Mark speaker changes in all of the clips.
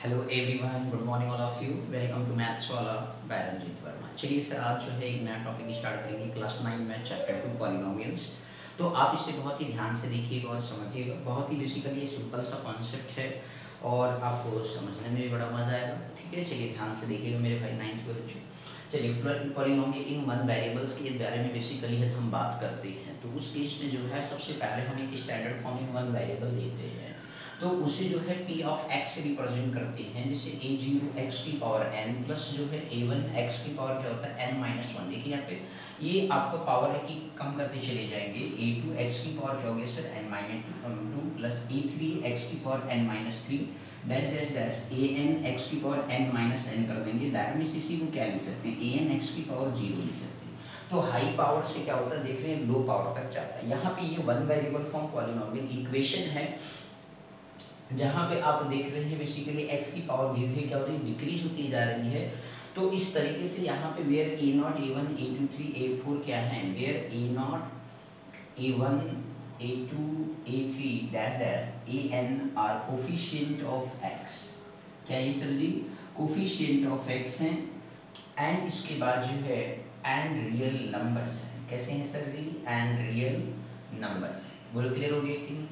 Speaker 1: Hello everyone, good morning all of you. Welcome to maths वाला by Ranjit Verma. चलिए sir, आज जो है एक नया टॉपिक स्टार्ट करेंगे क्लास 9 में, चैप्टर 2 पॉलिनोमियल्स। तो आप इसे बहुत ही ध्यान से देखिएगा और समझिएगा। बहुत ही बेसिकली ये सिंपल सा कॉन्सेप्ट है और आपको समझने में भी बड़ा मजा आएगा। ठीक है, चलिए ध्यान से देखिएगा मेरे भाई 9th के बच्चों। चलिए, पॉलिनोमियल इन वन वेरिएबल्स के बारे में बेसिकली हम बात करते हैं। तो उस केस में जो है सबसे पहले हम एक standard form in one variable देते हैं, तो उसे जो है p ऑफ x से रिप्रेजेंट करते हैं, जिससे a0 x की पावर n प्लस जो है a1 x की पावर क्या होता है n-1। देखिए यहाँ पे ये आपका पावर है कि कम करते चले जाएंगे। a2 x की पावर क्या होगी sir n-2 plus a3 x की power n-3 dash dash dash an x की पावर n-n कर देंगे। दैट मीन्स इसी को क्या लिख सकते हैं, an x की पावर 0 लिख सकते हैं। तो हाई पावर से क्या होता है देख रहे हैं, लो पावर तक जाता है। यहाँ पे ये one variable form polynomial equation है, जहाँ पे आप देख रहे हैं बेसिकली x की पावर धीरे धीरे क्या होती है, डिक्रीज होती जा रही है। तो इस तरीके से यहाँ पे where a0 a1 a2 3 a4 क्या है, where a0 a1 a2 a3 dash dash an are coefficient of x। क्या ये sir ji coefficient of x हैं, एंड इसके बाद जो है एंड रियल नंबर्स हैं। कैसे हैं sir ji, and real numbers. बोलो क्लियर हो गया कि नहीं।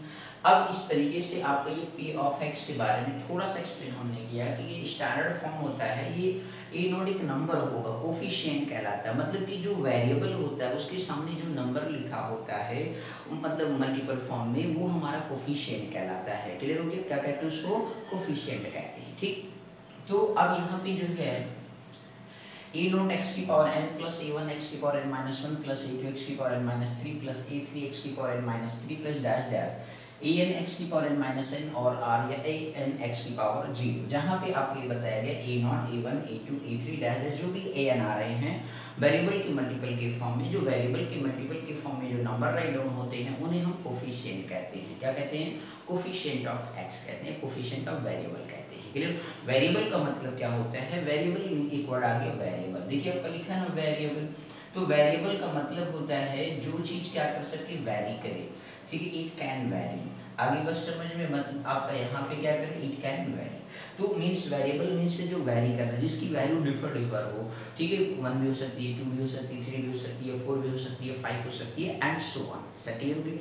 Speaker 1: अब इस तरीके से आपका ये p ऑफ x के बारे में थोड़ा सा एक्सप्लेन हमने किया कि ये स्टैंडर्ड फॉर्म होता है। ये a0 एक नंबर होगा, कोफिशिएंट कहलाता है। मतलब कि जो वेरिएबल होता है उसके सामने जो नंबर लिखा होता है, मतलब मल्टीपल फॉर्म में, वो हमारा कोफिशिएंट कहलाता है। क्लियर हो गया, क्या कहते हैं उसको, कोफिशिएंट कहते हैं। ठीक, तो अब यहाँ पे जो है a0 x की power n plus a1 x की power n-1 plus a2 x की power n-3 plus a3 x की power n-3 plus dash dash an x की पावर n-n और r या an x की पावर 0। जहाँ पे आपको ये बताया गया a0 a1 a2 a3 dash dash जो भी an आ रहे हैं वेरिएबल के मल्टीपल के फॉर्म में, जो वेरिएबल के मल्टीपल के फॉर्म में जो नंबर राइट डाउन होते हैं उन्हें हम कोफिशिएंट कहते हैं। क्या कहते हैं, कोफिशिएंट ऑफ x कहते हैं, कोफिशिएंट ऑफ वेरिएबल कहते हैं। क्लियर। वेरिएबल का मतलब क्या होता है, वेरिएबल में एक वर्ड आ गया वेरिएबल। देखिए आपका लिखा है ना वेरिएबल, तो वेरिएबल का मतलब होता है जो चीज क्या कर सकती है, वैरी करे। ठीक है, इट कैन वैरी। आगे बस समझ में मत, आप यहाँ पे क्या करें, इट कैन वैरी। तो मीन्स वेरिएबल मीन्स से जो वैरी करना है, जिसकी वैल्यू डिफर हो। ठीक है, 1 भी हो सकती है, 2 भी हो सकती है, 3 भी हो सकती है, 4 भी हो सकती है, 5 हो सकती है, एंड सो ऑन। क्लियर।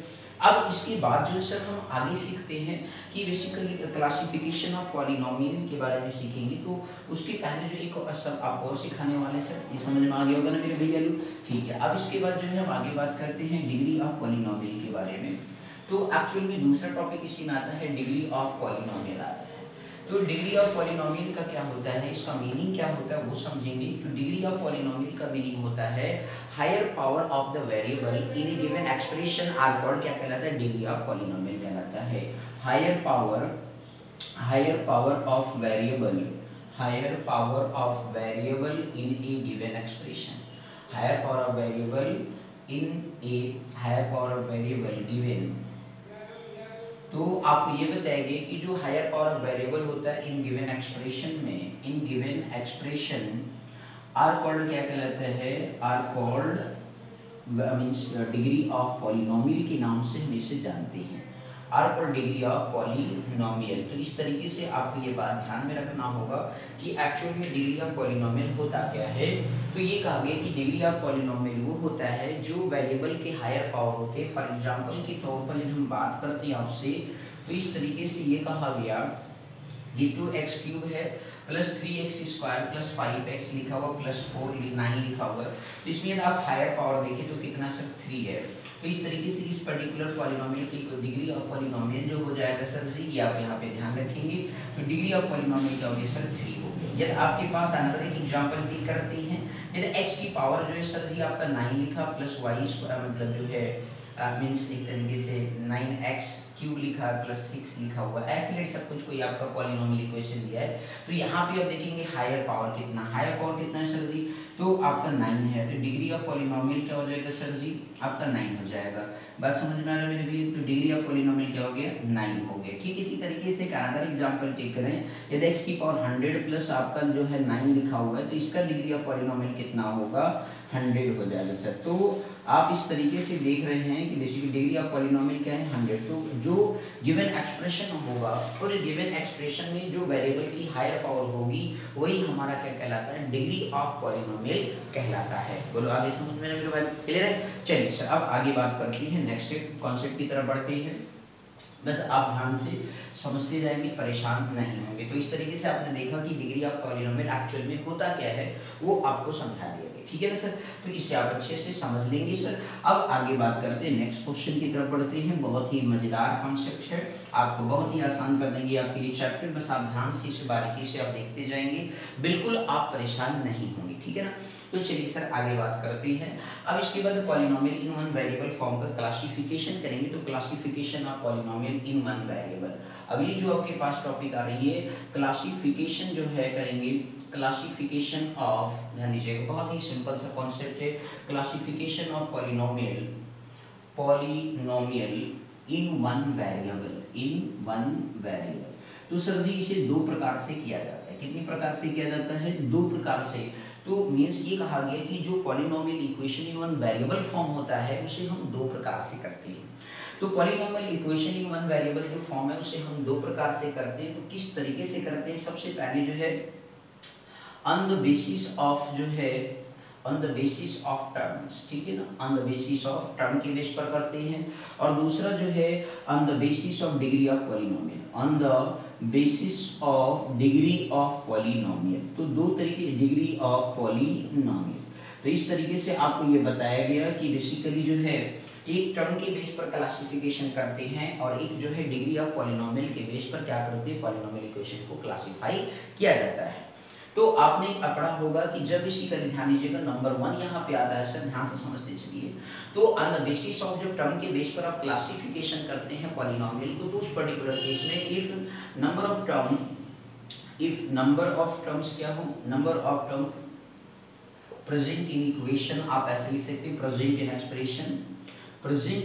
Speaker 1: अब इसके बाद जो सर हम आगे सीखते हैं कि बेसिकली क्लासिफिकेशन ऑफ पॉलिनोमियल के बारे में सीखेंगे। तो उसके पहले जो एक सब आपको सिखाने वाले सर, ये समझ में आ गया होगा ना मेरे भैया लोग। ठीक है, अब इसके बाद जो है हम आगे बात करते हैं डिग्री ऑफ पॉलिनोमियल के बारे में। तो एक्चुअली में दूसरा टॉपिक इसी में आता है, डिग्री ऑफ पॉलिनोमियल आता है। तो डिग्री ऑफ पॉलिनोमियल का क्या होता है, इसका मीनिंग क्या होता है वो समझेंगे। तो डिग्री ऑफ पॉलिनोमियल का मीनिंग होता है higher power of the variable in a given expression are called, क्या कहलाता है, डिग्री ऑफ पॉलिनोमियल कहलाता है। Higher power of variable, higher power of variable in a given expression, higher power of variable in a, higher power of variable given. तो आपको ये बताएंगे कि जो हायर पावर ऑफ वेरिएबल होता है इन गिवन एक्सप्रेशन में, in given expression are called, क्या कहलाता है, are called means degree of polynomial के नाम से हम इसे जानते हैं, are called degree of polynomial. तो इस तरीके से आपको ये बात ध्यान में रखना होगा कि एक्चुअल में डिग्री ऑफ पॉलिनोमियल होता क्या है। तो ये कहा गया कि डिग्री ऑफ पॉलिनोमियल वो होता है जो वेरिएबल के हायर पावर होते हैं। फॉर एग्जांपल के तौर पर यदि हम बात करते हैं आपसे, तो इस तरीके से ये कहा गया ये 2x³ है प्लस 3x² प्लस 5x लिखा हुआ प्लस 9 लिखा हुआ है। तो इसमें यदि आप हायर पावर देखें तो कितना सर 3 है। तो इस तरीके से इस पर्टिकुलर पॉलिनोमियल की डिग्री ऑफ पॉलिनोमियल जो हो जाएगा सर जी, ये आप यहाँ पे ध्यान रखेंगे। तो डिग्री ऑफ पॉलिनोमियल क्या हो गया सर, 3 हो गया। यदि आपके पास अनदर एक एग्जांपल भी करते हैं, यदि x की पावर जो है सर जी आपका 9 लिखा प्लस y² मतलब जो है मीन्स एक तरीके से 9x³ लिखा है प्लस 6 लिखा हुआ है, ऐसे सब कुछ कोई आपका पॉलिनोमियल इक्वेशन दिया है। तो यहाँ पे आप देखेंगे हायर पावर कितना, हायर पावर कितना है सर जी, तो आपका 9 है। तो डिग्री ऑफ पॉलिनोमियल क्या हो जाएगा सर जी, आपका 9 हो जाएगा। बात समझ में आ रहा है मेरे भी। तो डिग्री ऑफ पॉलिनोमियल क्या हो गया, 9 हो गया। ठीक इसी तरीके से एक अनदर एग्जांपल टेक करें, यदि x की पावर 100 प्लस आपका जो है 9 लिखा हुआ है, तो इसका डिग्री ऑफ पॉलिनोमियल कितना होगा, 100 हो जाएगा सर। तो आप इस तरीके से देख रहे हैं कि बेसिकली डिग्री ऑफ पॉलिनोमियल क्या है 100। तो जो गिवन एक्सप्रेशन होगा और गिवन एक्सप्रेशन में जो वेरिएबल की हायर पावर होगी वही हमारा क्या कहलाता है, डिग्री ऑफ पॉलिनोमियल कहलाता है। बोलो आगे समझ में मेरे भाई, क्लियर है? चलिए सर अब आगे बात करते हैं, नेक्स्ट कॉन्सेप्ट की तरफ बढ़ते हैं। बस आप ध्यान से समझते जाएंगे, परेशान नहीं होंगे। तो इस तरीके से आपने देखा कि डिग्री ऑफ पॉलिनोमियल एक्चुअल में होता क्या है वो आपको समझा दिया गया, ठीक है ना सर? तो इससे आप अच्छे से समझ लेंगे सर। अब आगे बात करते हैं, नेक्स्ट क्वेश्चन की तरफ बढ़ते हैं। बहुत ही मजेदार कॉन्सेप्ट है, आपको बहुत ही आसान कर देंगे आपके लिए चैप्टर। बस आप ध्यान से इसे बारीकी से आप देखते जाएंगे, बिल्कुल आप परेशान नहीं होंगे, ठीक है ना? तो चलिए सर आगे बात करते हैं। अब इसके बाद पॉलिनोमियल इन वन वेरिएबल फॉर्म का क्लासिफिकेशन करेंगे। तो classification of polynomial in one variable, अब ये जो आपके पास टॉपिक आ रही है क्लासिफिकेशन जो है करेंगे, क्लासिफिकेशन ऑफ, ध्यान दीजिएगा बहुत ही सिंपल सा कॉन्सेप्ट है, classification of polynomial in one variable, in one variable. तो सर जी इसे दो प्रकार से किया जाता है। कितनी प्रकार से किया जाता है? दो प्रकार से। तो मीन्स ये कहा गया कि जो polynomial equation in one variable form होता है उसे हम दो प्रकार से करते हैं। तो polynomial equation in one variable जो फॉर्म है उसे हम दो प्रकार से करते हैं। तो किस तरीके से करते हैं? सबसे पहले जो है ऑन द बेसिस ऑफ जो है, on the basis of terms, ठीक है ना, on the basis of term के बेस पर करते हैं। और दूसरा जो है on the basis of degree of polynomial, on the basis of degree of polynomial. तो दो तरीके डिग्री ऑफ पॉलिनोमियल। तो इस तरीके से आपको ये बताया गया कि बेसिकली जो है एक टर्म के बेस पर क्लासिफिकेशन करते हैं और एक जो है डिग्री ऑफ पॉलिनोमियल के बेस पर क्या करते हैं, पॉलिनोमियल इक्वेशन को क्लासिफाई किया जाता है। तो आपने पढ़ा होगा कि जब इसी का ध्यान दीजिएगा नंबर 1 यहाँ पे आता है सर, ध्यान से समझते चलिए। तो ऑन द बेसिस ऑफ जो टर्म के बेस पर आप क्लासिफिकेशन करते हैं पॉलिनोमियल को, तो उस पर्टिकुलर केस में इफ नंबर ऑफ टर्म्स क्या हो, number of term present in equation, आप ऐसे लिख सकते हैं प्रेजेंट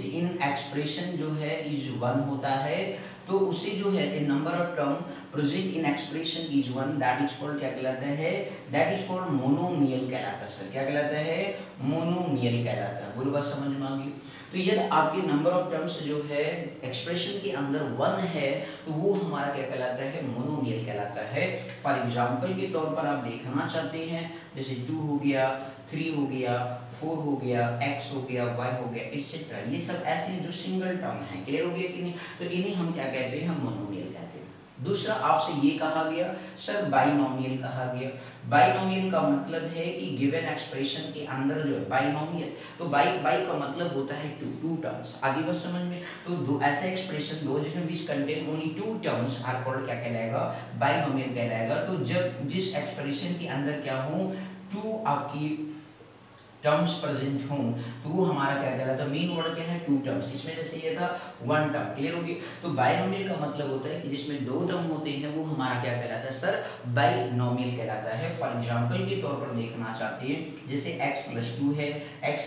Speaker 1: इन एक्सप्रेशन जो है इज 1 होता है। तो उसे जो है number of term present in expression is 1, that is called क्या कहलाता है, दैट इज कॉल्ड मोनोमियल कहलाता है सर। क्या कहलाता है? मोनोमियल कहलाता है। बोलो बात समझ में आ गई? तो यदि आपके नंबर ऑफ टर्म्स जो है एक्सप्रेशन के अंदर 1 है तो वो हमारा क्या कहलाता है, मोनोमियल कहलाता है। फॉर एग्जांपल के तौर पर आप देखना चाहते हैं जैसे 2 हो गया, 3 हो गया, 4 हो गया, x हो गया, y हो गया, एटसेट्रा, ये सब ऐसे जो सिंगल टर्म है, क्लियर हो गया कि नहीं? तो इन्हें हम क्या कहते हैं, हम मोनोमियल कहते हैं। दूसरा आपसे ये कहा गया सर बाइनोमियल कहा गया। बाइनोमियल का मतलब है कि गिवन एक्सप्रेशन के अंदर जो है बाइनोमियल, तो बाई का मतलब होता है टू टर्म्स। आगे बस समझ में, तो दो ऐसे एक्सप्रेशन दो जिसमें which contain only 2 terms are called क्या कहलाएगा, बाइनोमियल कहलाएगा। तो जब जिस एक्सप्रेशन के अंदर क्या हो 2 आपकी टर्म्स प्रेजेंट हों तो वो हमारा क्या कहलाता है, मेन वर्ड क्या है 2 टर्म्स। इसमें जैसे ये था 1 टर्म, क्लियर होगी? तो बाइनोमियल का मतलब होता है कि जिसमें 2 टर्म होते हैं वो हमारा क्या कहलाता है सर, बाइनोमियल कहलाता है। फॉर एग्जांपल के तौर पर देखना चाहते हैं जैसे x + 2 है, x²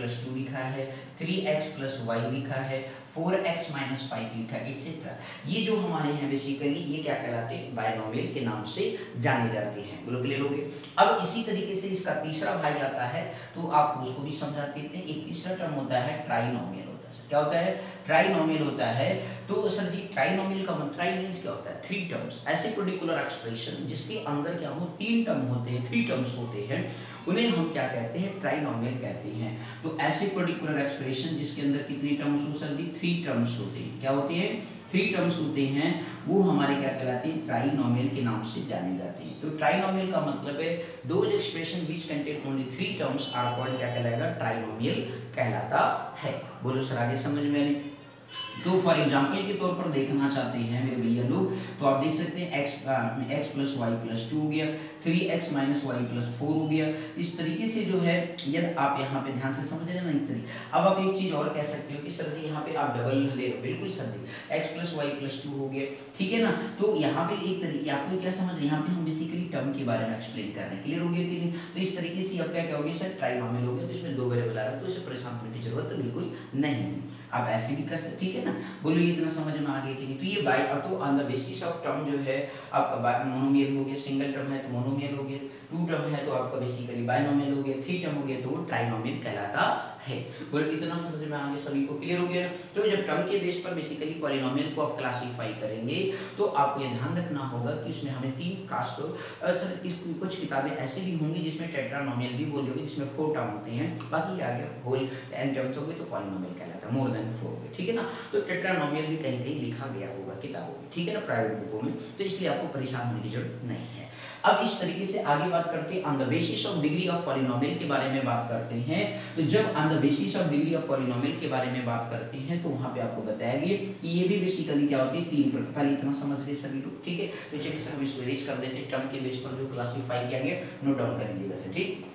Speaker 1: + 2 लिखा है, 3x + y लिखा है, 4x - 5 लिखा है, एटसेट्रा। ये जो हमारे हैं बेसिकली ये क्या कहलाते हैं, बाइनोमियल के नाम से जाने जाते हैं। बोलो क्लियर हो गया? अब इसी तरीके से इसका तीसरा भाई आता है तो आप उसको भी समझा देते हैं। एक तीसरा टर्म होता है ट्राइनोमियल होता है। क्या होता है? ट्राइनोमियल होता है। तो सर जी ट्राइनोमियल का मतलब, ट्राई मींस क्या होता है, 3 टर्म्स। ऐसे पर्टिकुलर एक्सप्रेशन जिसके अंदर क्या हो 3 टर्म होते हैं, 3 टर्म्स होते हैं, उन्हें हम क्या कहते हैं, ट्राइनोमियल कहते हैं। तो ऐसे पर्टिकुलर एक्सप्रेशन जिसके अंदर कितनी टर्म्स हो सर जी, 3 टर्म्स होते हैं। क्या होते हैं? 3 टर्म्स होते हैं, वो हमारे क्या कहलाते हैं, ट्राइनोमियल के नाम से जाने जाते हैं। तो ट्राइनोमियल का मतलब है those expression which contain only 3 terms are called क्या कहलाएगा, ट्राइनोमियल कहलाता है। बोलो सर आगे समझ में आनी? तो फॉर एग्जांपल के तौर पर देखना चाहते हैं मेरे भैया लोग, तो आप देख सकते हैं x + y + 2 हो गया, 3x - y + 4 हो गया। इस तरीके से जो है यदि आप यहाँ पे ध्यान से समझ रहे ना इस तरीके। अब आप एक चीज और कह सकते हो कि सर जी यहाँ पे आप डबल ले लो, बिल्कुल सर जी x + y + 2 हो गया, ठीक है ना? तो यहाँ पे एक तरीके आपको क्या समझ, यहाँ पे हम बेसिकली टर्म के बारे में एक्सप्लेन कर रहे हैं, क्लियर हो गया कि नहीं? तो इस तरीके से आप क्या कहोगे सर, ट्राइनोमियल हो गया, तो इसमें 2 वेरिएबल आ रहा है, तो इसे परेशान होने की जरूरत बिल्कुल नहीं है। आप ऐसे भी कर सकते, ठीक है ना? बोलो ये इतना समझ में आ गया कि नहीं? तो ये बाय तो on the basis of term जो है आपका मोनोमियल हो गया, सिंगल टर्म है तो मोनोमियल हो गया, 2 टर्म है तो आपका बेसिकली बायनोमियल हो गया, 3 टर्म हो गया तो वो ट्राइनोमियल कहलाता है। बोलो इतना समझ में आगे सभी को क्लियर हो गया। तो जब टर्म के बेस पर बेसिकली पॉलिनोमियल को आप क्लासीफाई करेंगे तो आपको ये ध्यान रखना होगा कि उसमें हमें 3 कास्ट सर कुछ किताबें ऐसी भी होंगी जिसमें टेट्रानोमियल भी बोल दोगे, जिसमें 4 टर्म होते हैं, बाकी आगे होल एन टर्म्स हो गए तो पॉलिनोमियल कहलाता है, मोर देन 4 हो, ठीक है ना। तो टेट्रानोमियल भी कहीं कहीं लिखा गया होगा किताबों में, ठीक है ना, प्राइवेट बुकों में, तो इसलिए आपको परेशान होने की जरूरत नहीं है। अब इस तरीके से आगे बात करते हैं on the basis of degree of polynomial के बारे में बात करते हैं। तो जब on the basis of degree of polynomial के बारे में बात करते हैं तो वहां पे आपको बताया गया कि ये भी बेसिकली क्या होती है, 3 प्रकार, पहले इतना समझ गए सभी लोग, ठीक है। तो चलिए सर हम इसको इरेज कर देते हैं, टर्म के बेस पर जो क्लासिफाई किया गया नोट डाउन कर लीजिएगा सर, ठीक।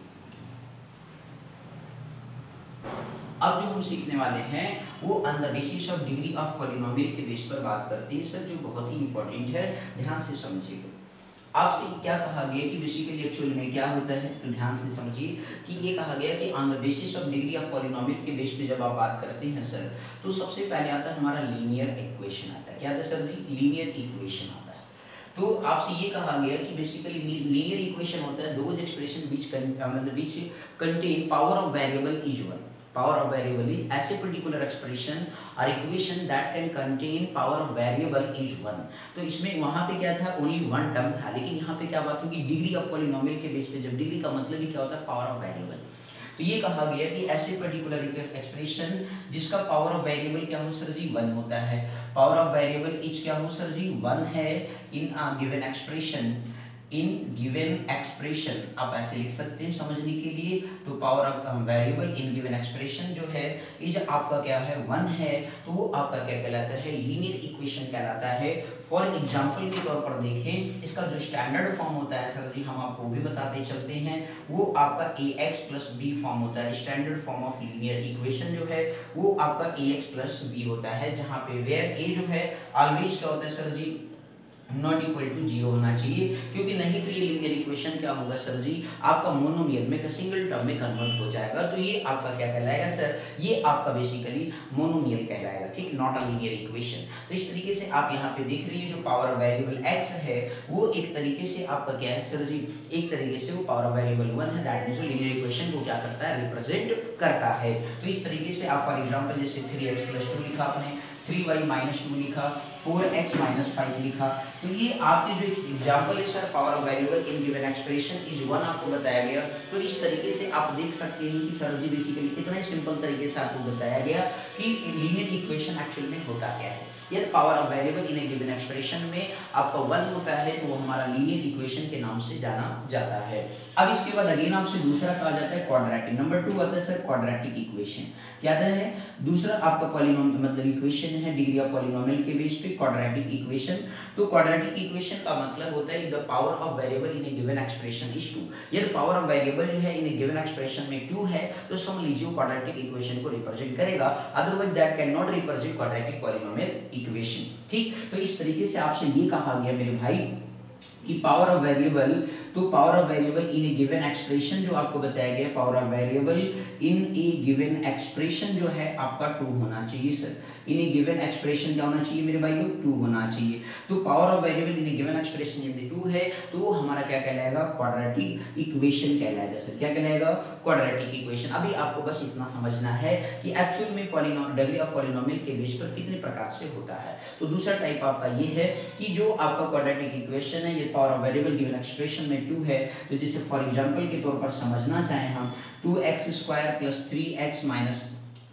Speaker 1: अब जो हम सीखने वाले हैं वो on the basis of degree of polynomial के बेस पर बात करते हैं सर, जो बहुत ही इंपॉर्टेंट है, ध्यान से समझिएगा। आपसे क्या कहा गया कि बेसिकली एक्चुअल में क्या होता है, तो ध्यान से समझिए कि ये कहा गया कि on the basis of degree of polynomial के बेस पे जब आप बात करते हैं सर, तो सबसे पहले आता है हमारा लीनियर इक्वेशन आता है। क्या आता है सर जी, लीनियर इक्वेशन आता है। तो आपसे ये कहा गया कि बेसिकली लीनियर इक्वेशन होता है those expression which contain power of variable is 1, power of variable is as a particular expression or equation that can contain power of variable is 1। तो इसमें वहां पे क्या था, ओनली 1 टर्म था, लेकिन यहाँ पे क्या बात होगी, डिग्री ऑफ पॉलिनोमियल के बेस पे, जब डिग्री का मतलब ही क्या होता है, पावर ऑफ वेरिएबल। तो ये कहा गया कि ऐसे पर्टिकुलर एक्सप्रेशन जिसका पावर ऑफ वेरिएबल क्या हो सर जी, 1 होता है। पावर ऑफ वेरिएबल इज क्या हो सर जी, 1 है in a given expression, in given expression आप ऐसे लिख सकते हैं समझने के लिए। तो power of variable in given expression जो है इज आपका क्या है, 1 है, तो वो आपका क्या कहलाता है, लीनियर इक्वेशन कहलाता है। फॉर एग्जांपल के तौर पर देखें, इसका जो स्टैंडर्ड फॉर्म होता है सर जी, हम आपको भी बताते चलते हैं, वो आपका ax प्लस b फॉर्म होता है। Standard form of linear equation जो है वो आपका ax प्लस b होता है, जहाँ पे वेयर a जो है ऑलवेज क्या होता है sir ji, not equal to 0 होना चाहिए, क्योंकि नहीं तो ये लीनियर इक्वेशन क्या होगा सर जी, आपका मोनोमियल में सिंगल टर्म में कन्वर्ट हो जाएगा। तो ये आपका क्या कहलाएगा सर, ये आपका बेसिकली मोनोमियल कहलाएगा, ठीक, नॉट अ लीनियर इक्वेशन। तो इस तरीके से आप यहाँ पे देख रही है जो पावर ऑफ वेरिएबल x है वो एक तरीके से आपका क्या है सर जी, एक तरीके से वो पावर ऑफ वेरिएबल 1 है, दैट मींस लीनियर इक्वेशन को क्या करता है, रिप्रेजेंट करता है। तो इस तरीके से आप फॉर एग्जांपल जैसे 3x + 2 लिखा आपने, 3y - 2 लिखा, 4x - 5 लिखा, तो ये आपके जो एग्जांपल है sir, power of variable in given expression is 1 आपको बताया गया। तो इस तरीके से आप देख सकते हैं कि सर जी बेसिकली कितना सिंपल तरीके से आपको बताया गया कि लीनियर इक्वेशन एक्चुअल में होता क्या है। यदि power of variable in a given expression में आपका 1 होता है तो वो हमारा लीनियर इक्वेशन के नाम से जाना जाता है। अब इसके बाद अगेन आपसे दूसरा कहा जाता है क्वाड्रेटिक। नंबर 2 आता है सर क्वाड्रेटिक इक्वेशन। क्या आता है, दूसरा आपका पॉलिनोमियल मतलब इक्वेशन है डिग्री ऑफ पॉलिनोमियल के बेस पे, क्वाड्रेटिक इक्वेशन। तो क्वाड्रेटिक इक्वेशन का मतलब होता है the power of variable in a given expression is 2। यदि पावर ऑफ वेरिएबल जो है इन ए गिवन एक्सप्रेशन में 2 है तो समझ लीजिए क्वाड्रेटिक इक्वेशन को रिप्रेजेंट करेगा, otherwise that can not represent quadratic polynomial equation, ठीक। तो इस तरीके से आपसे ये कहा गया मेरे भाई कि पावर ऑफ वेरिएबल, तो power of variable in a given expression जो आपको बताया गया, power of variable in a given expression जो है आपका 2 होना चाहिए sir. In a given expression क्या होना चाहिए मेरे भाई, 2 होना चाहिए। तो power of variable in a given expression यदि 2 है तो वो हमारा क्या कहलाएगा, क्वाड्रेटिक इक्वेशन कहलाएगा सर। क्या कहलाएगा, क्वाड्रेटिक इक्वेशन। अभी आपको बस इतना समझना है कि एक्चुअल में पॉलिनोमियल, डिग्री ऑफ पॉलिनोमियल के बेस पर कितने प्रकार से होता है। तो दूसरा टाइप आपका ये है कि जो आपका क्वाड्रेटिक इक्वेशन है, ये power of variable given expression में 2 है, तो जैसे फॉर एग्जांपल के तौर पर समझना चाहें हम, 2x² + 3x -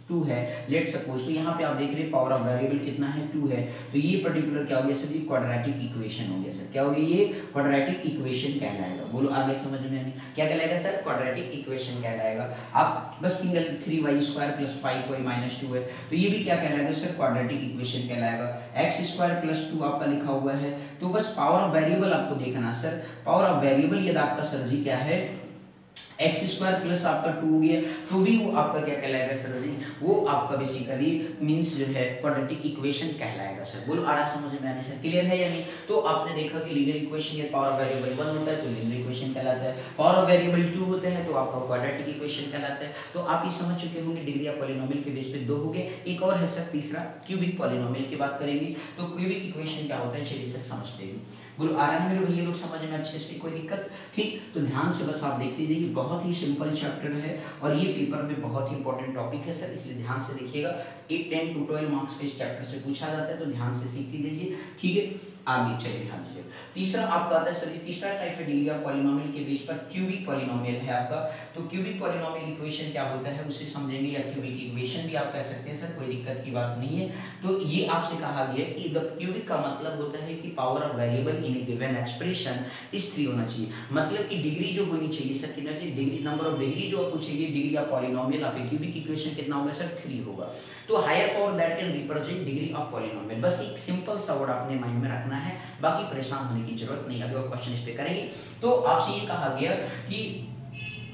Speaker 1: 2 है, लेट सपोज। तो यहाँ पे आप देख रहे हैं पावर ऑफ वेरिएबल कितना है, 2 है, तो ये पर्टिकुलर क्या हो गया सर, ये क्वाड्रेटिक इक्वेशन हो गया सर। क्या हो गया, ये क्वाड्रेटिक इक्वेशन कहलाएगा। बोलो आगे समझ में नहीं, क्या कहलाएगा सर, क्वाड्रेटिक इक्वेशन कहलाएगा। आप बस सिंगल 3y² + 5y - 2 है, तो ये भी क्या कहलाएगा सर, क्वाड्रेटिक इक्वेशन कहलाएगा। x² + 2 आपका लिखा हुआ है, तो बस पावर ऑफ वेरिएबल आपको देखना सर। पावर ऑफ वेरिएबल यदि आपका सर जी क्या है, x² प्लस आपका 2 हो गया, तो भी वो आपका क्या कहलाएगा सर जी, वो आपका बेसिकली मींस जो है क्वाड्रेटिक इक्वेशन कहलाएगा सर। बोलो आ रहा समझ में आने से, क्लियर है या नहीं। तो आपने देखा कि लीनियर इक्वेशन के पावर ऑफ वेरिएबल 1 होता है तो लीनियर इक्वेशन कहलाता है, पावर ऑफ वेरिएबल 2 होता है तो आपका क्वाड्रेटिक इक्वेशन कहलाता है। तो आप ये समझ चुके होंगे डिग्री ऑफ पॉलिनोमियल के बेस पे 2 हो गए। एक और है सर तीसरा, क्यूबिक पॉलिनोमियल की बात करेंगे। तो क्यूबिक इक्वेशन क्या होता है, चलिए सर समझते हैं। बोलो आ रहा है मेरे भैया लोग समझ में अच्छे से, कोई दिक्कत? ठीक, तो ध्यान से बस आप देखते जाइए, बहुत ही सिंपल चैप्टर है और ये पेपर में बहुत ही इंपॉर्टेंट टॉपिक है सर, इसलिए ध्यान से देखिएगा। 8, 10 to 12 मार्क्स के इस चैप्टर से पूछा जाता है, तो ध्यान से सीखते जाइए, ठीक है। आगे चलिए ध्यान से। तीसरा आपका आता है सर जी, तीसरा टाइप है डिग्री ऑफ पॉलिनोमियल के बेस पर क्यूबिक पॉलिनोमियल है आपका। तो क्यूबिक पॉलिनोमियल इक्वेशन क्या होता है उसे समझेंगे, या क्यूबिक इक्वेशन भी आप कह सकते हैं सर, कोई दिक्कत की बात नहीं है। तो ये आपसे कहा गया कि द क्यूबिक का मतलब होता है कि power of variable in a given expression is 3 होना चाहिए। मतलब कि डिग्री जो होनी चाहिए सर कितना चाहिए, डिग्री नंबर ऑफ डिग्री जो आप पूछेंगे डिग्री ऑफ पॉलिनोमियल, आप क्यूबिक इक्वेशन कितना होगा सर, 3 होगा। तो higher power that can represent degree of polynomial, बस एक सिंपल सा वर्ड अपने माइंड में रखना है, बाकी परेशान होने की जरूरत नहीं। अभी और क्वेश्चन इस पे करेंगे। तो आपसे ये कहा गया कि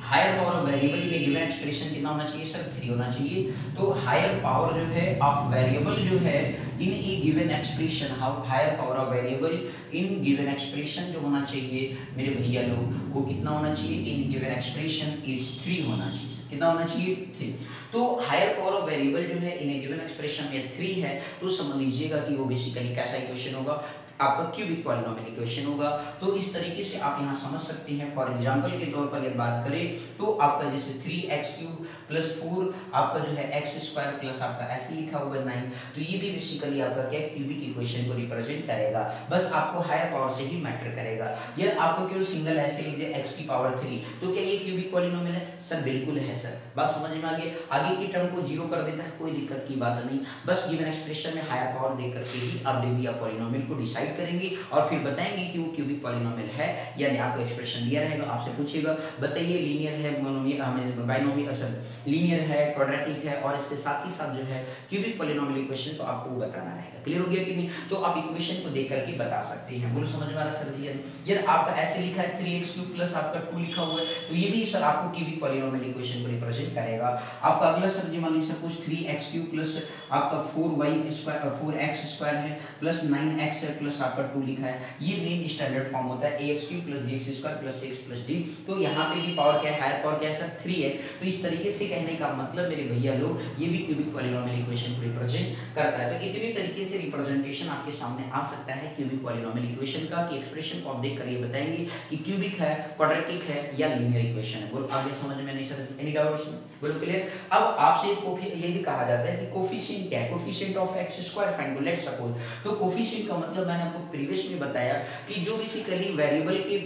Speaker 1: हायर पावर ऑफ वेरिएबल में गिवन एक्सप्रेशन कितना होना चाहिए सर, 3 होना चाहिए। तो हायर पावर जो है ऑफ वेरिएबल जो है in a given expression, higher power of variable in given expression जो होना चाहिए मेरे भैया लोग, वो कितना होना चाहिए, इन गिवन एक्सप्रेशन इज 3 होना चाहिए। कितना होना चाहिए, 3। तो हायर पावर ऑफ वेरिएबल जो है इन ए गिवन एक्सप्रेशन में 3 है, तो समझ लीजिएगा कि वो बेसिकली कैसा इक्वेशन होगा, आपका क्यूबिक पॉलिनोमियल इक्वेशन होगा। तो इस तरीके से आप यहाँ समझ सकते हैं। फॉर एग्जांपल के तौर पर अगर बात करें तो आपका जैसे 3x³ + 4 आपका जो है x² प्लस आपका ऐसे लिखा हुआ 9, तो ये भी बेसिकली आपका क्या क्यूबिक इक्वेशन को रिप्रेजेंट करेगा। बस आपको हायर पावर से ही मैटर करेगा। या आपको केवल सिंगल ऐसे लिख दे x⁻3, तो क्या ये क्यूबिक पॉलिनोमियल है सर? बिल्कुल है सर। बात समझ में आ गई? आगे की टर्म को 0 कर देता है, कोई दिक्कत की बात नहीं। बस गिवन एक्सप्रेशन में हायर पावर दे करके ही आप डिग्री ऑफ पॉलिनोमियल को डिसाइड करेंगे और फिर बताएंगे कि वो क्यूबिक पॉलिनोमियल है या नहीं। आपको एक्सप्रेशन दिया रहेगा, आपसे पूछेगा बताइए लीनियर है, मोनोमियल, बाइनोमियल, सॉरी लीनियर है, क्वाड्रेटिक है, और इसके साथ ही साथ जो है क्यूबिक पॉलिनोमियल इक्वेशन, तो आपको वो बताना रहेगा। क्लियर हो गया कि नहीं? तो आप इक्वेशन को देख करके बता सकते हैं। बोलो समझ में आ रहा सर जी? यदि आपका ऐसे लिखा है 3x³ प्लस आपका 2 लिखा हुआ है, तो ये भी सर आपको क्यूबिक पॉलिनोमियल इक्वेशन को रिप्रेजेंट करेगा। आपका अगला सर जी मान लीजिए कुछ 3x³ प्लस आपका 4x² है प्लस 9x है प्लस आपका 2 लिखा है, ये मेन स्टैंडर्ड फॉर्म होता है ax³ + bx² + cx + d। तो यहाँ पे भी पावर क्या है, हायर पावर क्या है सर, 3 है। तो इस तरीके से कहने का मतलब मेरे भैया लोग, ये भी क्यूबिक पॉलिनोमियल इक्वेशन को रिप्रेजेंट करता है। तो इतनी तरीके से रिप्रेजेंटेशन आपके सामने आ सकता है क्यूबिक पॉलिनोमियल इक्वेशन का, कि एक्सप्रेशन को आप देख कर ये बताएंगे कि क्यूबिक है, क्वाड्रेटिक है या लीनियर इक्वेशन है। बोलो आगे समझ में नहीं सर, एनी डाउट इसमें? बोलो क्लियर? अब आपसे ये भी कहा जाता है कि कोफिशिएंट क्या है, coefficient of x² find. Let's suppose, तो कोफिशिएंट का मतलब मैंने आपको प्रीवियस में बताया कि जो बेसिकली वेरिएबल के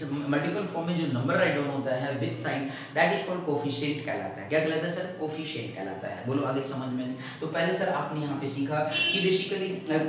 Speaker 1: मल्टीपल फॉर्म में जो नंबर राइट डाउन होता है with sign, that is called coefficient कहलाता है। क्या कहलाता है सर? कोफिशिएंट कहलाता है। बोलो आगे समझ में नहीं? तो पहले सर आपने यहाँ पे सीखा कि बेसिकली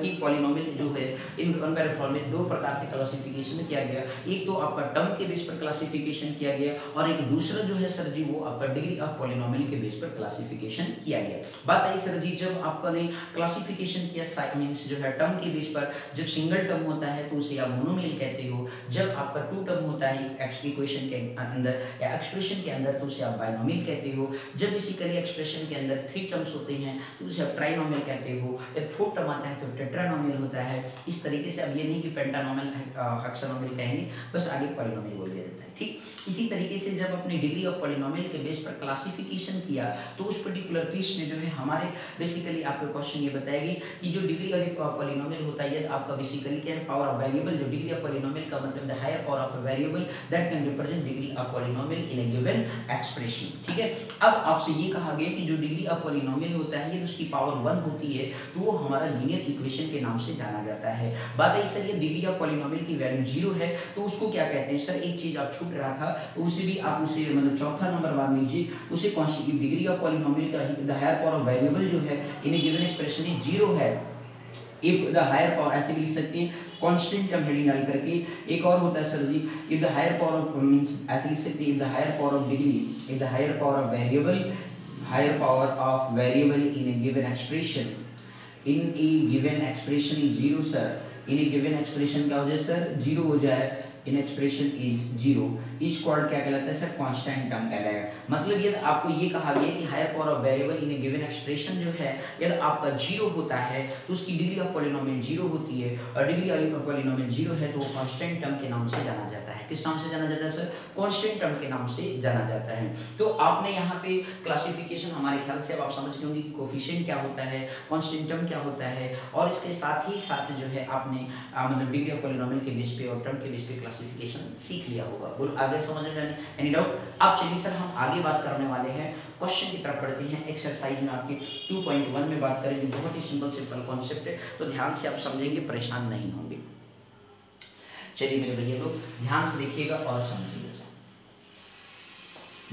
Speaker 1: एक पॉलिनोमियल जो है इन वन बाय फॉर्म में 2 प्रकार से क्लासिफिकेशन किया गया। एक तो आपका टर्म के बेस पर क्लासिफिकेशन किया गया, और एक दूसरा जो है सर जी वो आपका डिग्री ऑफ पॉलिनोमियल के बेस पर क्लासिफिकेशन किया गया। बात आई सर जी, जब आपका ने क्लासिफिकेशन किया मींस जो है टर्म के बेस पर, जब सिंगल टर्म होता है तो उसे आप मोनोमियल कहते हो। जब आपका 2 टर्म होता है इक्वेशन के अंदर या एक्सप्रेशन के अंदर, तो उसे आप बाइनोमियल कहते हो। जब बेसिकली एक्सप्रेशन के अंदर 3 टर्म्स होते हैं तो उसे आप ट्राइनोमियल कहते हो। जब 4 टर्म आता है तो टेट्रानोमियल होता है। इस तरीके से अब ये नहीं कि पेंटानोमियल, हेक्सानोमियल कहेंगे, बस आगे पॉलिनोमियल बोल दिया जाता है। ठीक, इसी तरीके से जब अपने डिग्री ऑफ पॉलिनोमियल के बेस पर क्लासिफिकेशन किया, तो उस पर्टिकुलर केस में जो है हमारे बेसिकली आपका क्वेश्चन ये बताएगी कि जो डिग्री ऑफ पॉलिनोमियल होता है, आपका बेसिकली क्या है, पावर ऑफ वेरिएबल। जो डिग्री ऑफ पॉलिनोमियल का मतलब the higher power of variable that can represent degree of polynomial in a given expression. ठीक है, अब आपसे ये कहा गया कि जो डिग्री ऑफ पॉलिनोमियल होता है ये उसकी पावर 1 होती है, तो वो हमारा लीनियर इक्वेशन के नाम से जाना जाता है। बात है सर, ये डिग्री ऑफ पॉलिनोमियल की वैल्यू 0 है तो उसको क्या कहते हैं सर? एक चीज आप छूट रहा था, तो उसे भी आप उसे मतलब चौथा नंबर मान लीजिए, उसे कौन सी डिग्री ऑफ पॉलिनोमियल का the higher power of variable जो है in a given expression is 0 है। इफ द हायर पावर, ऐसे भी लिख सकते हैं कांस्टेंट टर्म हेडिंग डाल करके। एक और होता है sir ji, if the higher power of means ऐसे लिख सकते हैं, if the higher power of degree, if the higher power of variable, higher power of variable in a given expression, in a given expression is 0 sir. In a given expression क्या हो जाए sir? 0 हो जाए। In expression is zero is called क्या कहलाता है sir, constant term कहलाएगा। मतलब यदि आपको ये कहा गया कि higher power of variable in a given expression जो है यदि आपका जीरो होता है तो उसकी डिग्री ऑफ पॉलिनोमियल जीरो होती है, और डिग्री ऑफ पॉलिनोमियल जीरो है तो वो कांस्टेंट टर्म के नाम से जाना जाता है। किस नाम से जाना जाता है सर, कांस्टेंट टर्म के नाम से जाना जाता है। तो आपने यहाँ पे क्लासिफिकेशन हमारे ख्याल से अब आप समझ गए होंगे कि कोफिशिएंट क्या होता है, कांस्टेंट टर्म क्या होता है, और इसके साथ ही साथ जो है आपने मतलब डिग्री ऑफ पॉलिनोमियल के बेस पे और टर्म के बेस पे क्लासिफिकेशन सीख लिया होगा। बोलो आगे समझ में एनी डाउट? अब चलिए सर हम आगे बात करने वाले हैं, क्वेश्चन की तरफ बढ़ते हैं। एक्सरसाइज में आपकी 2.1 में बात करेंगे, बहुत ही सिंपल कॉन्सेप्ट है, तो ध्यान से आप समझेंगे, परेशान नहीं होंगे। चलिए मेरे भैया लोग ध्यान से देखिएगा और समझिएगा।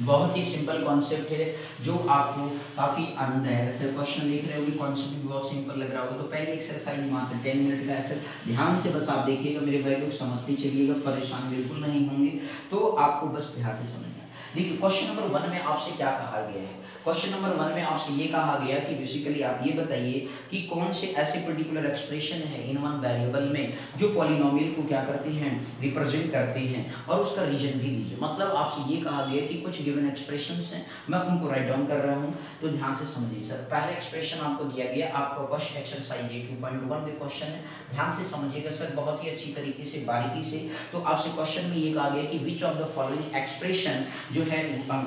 Speaker 1: बहुत ही सिंपल कॉन्सेप्ट है जो आपको काफी आनंद आएगा। सर क्वेश्चन देख रहे होगे, कॉन्सेप्ट भी बहुत सिंपल लग रहा होगा। तो पहली एक्सरसाइज मात्र 10 मिनट का है सर, ध्यान से बस आप देखिएगा मेरे भाई लोग, समझते चलिएगा, परेशान बिल्कुल नहीं होंगे। तो आपको बस ध्यान से समझना है। देखिए क्वेश्चन नंबर 1 में आपसे क्या कहा गया है, क्वेश्चन नंबर 1 में आपसे ये कहा गया कि बेसिकली आप ये बताइए कि कौन से ऐसे पर्टिकुलर एक्सप्रेशन है इन वन वेरिएबल में जो पॉलिनोमियल को क्या करते हैं, रिप्रेजेंट करते हैं, और उसका रीजन भी दीजिए। मतलब आपसे ये कहा गया कि कुछ गिवन एक्सप्रेशंस हैं, मैं उनको राइट डाउन कर रहा हूं, तो ध्यान से समझिए। सर पहला एक्सप्रेशन आपको दिया गया, आपका क्वेश्चन एक्सरसाइज 2.1 में क्वेश्चन है, ध्यान से समझिएगा सर बहुत ही अच्छी तरीके से, बारीकी से। तो आपसे क्वेश्चन में ये कहा गया कि which of the following expression जो है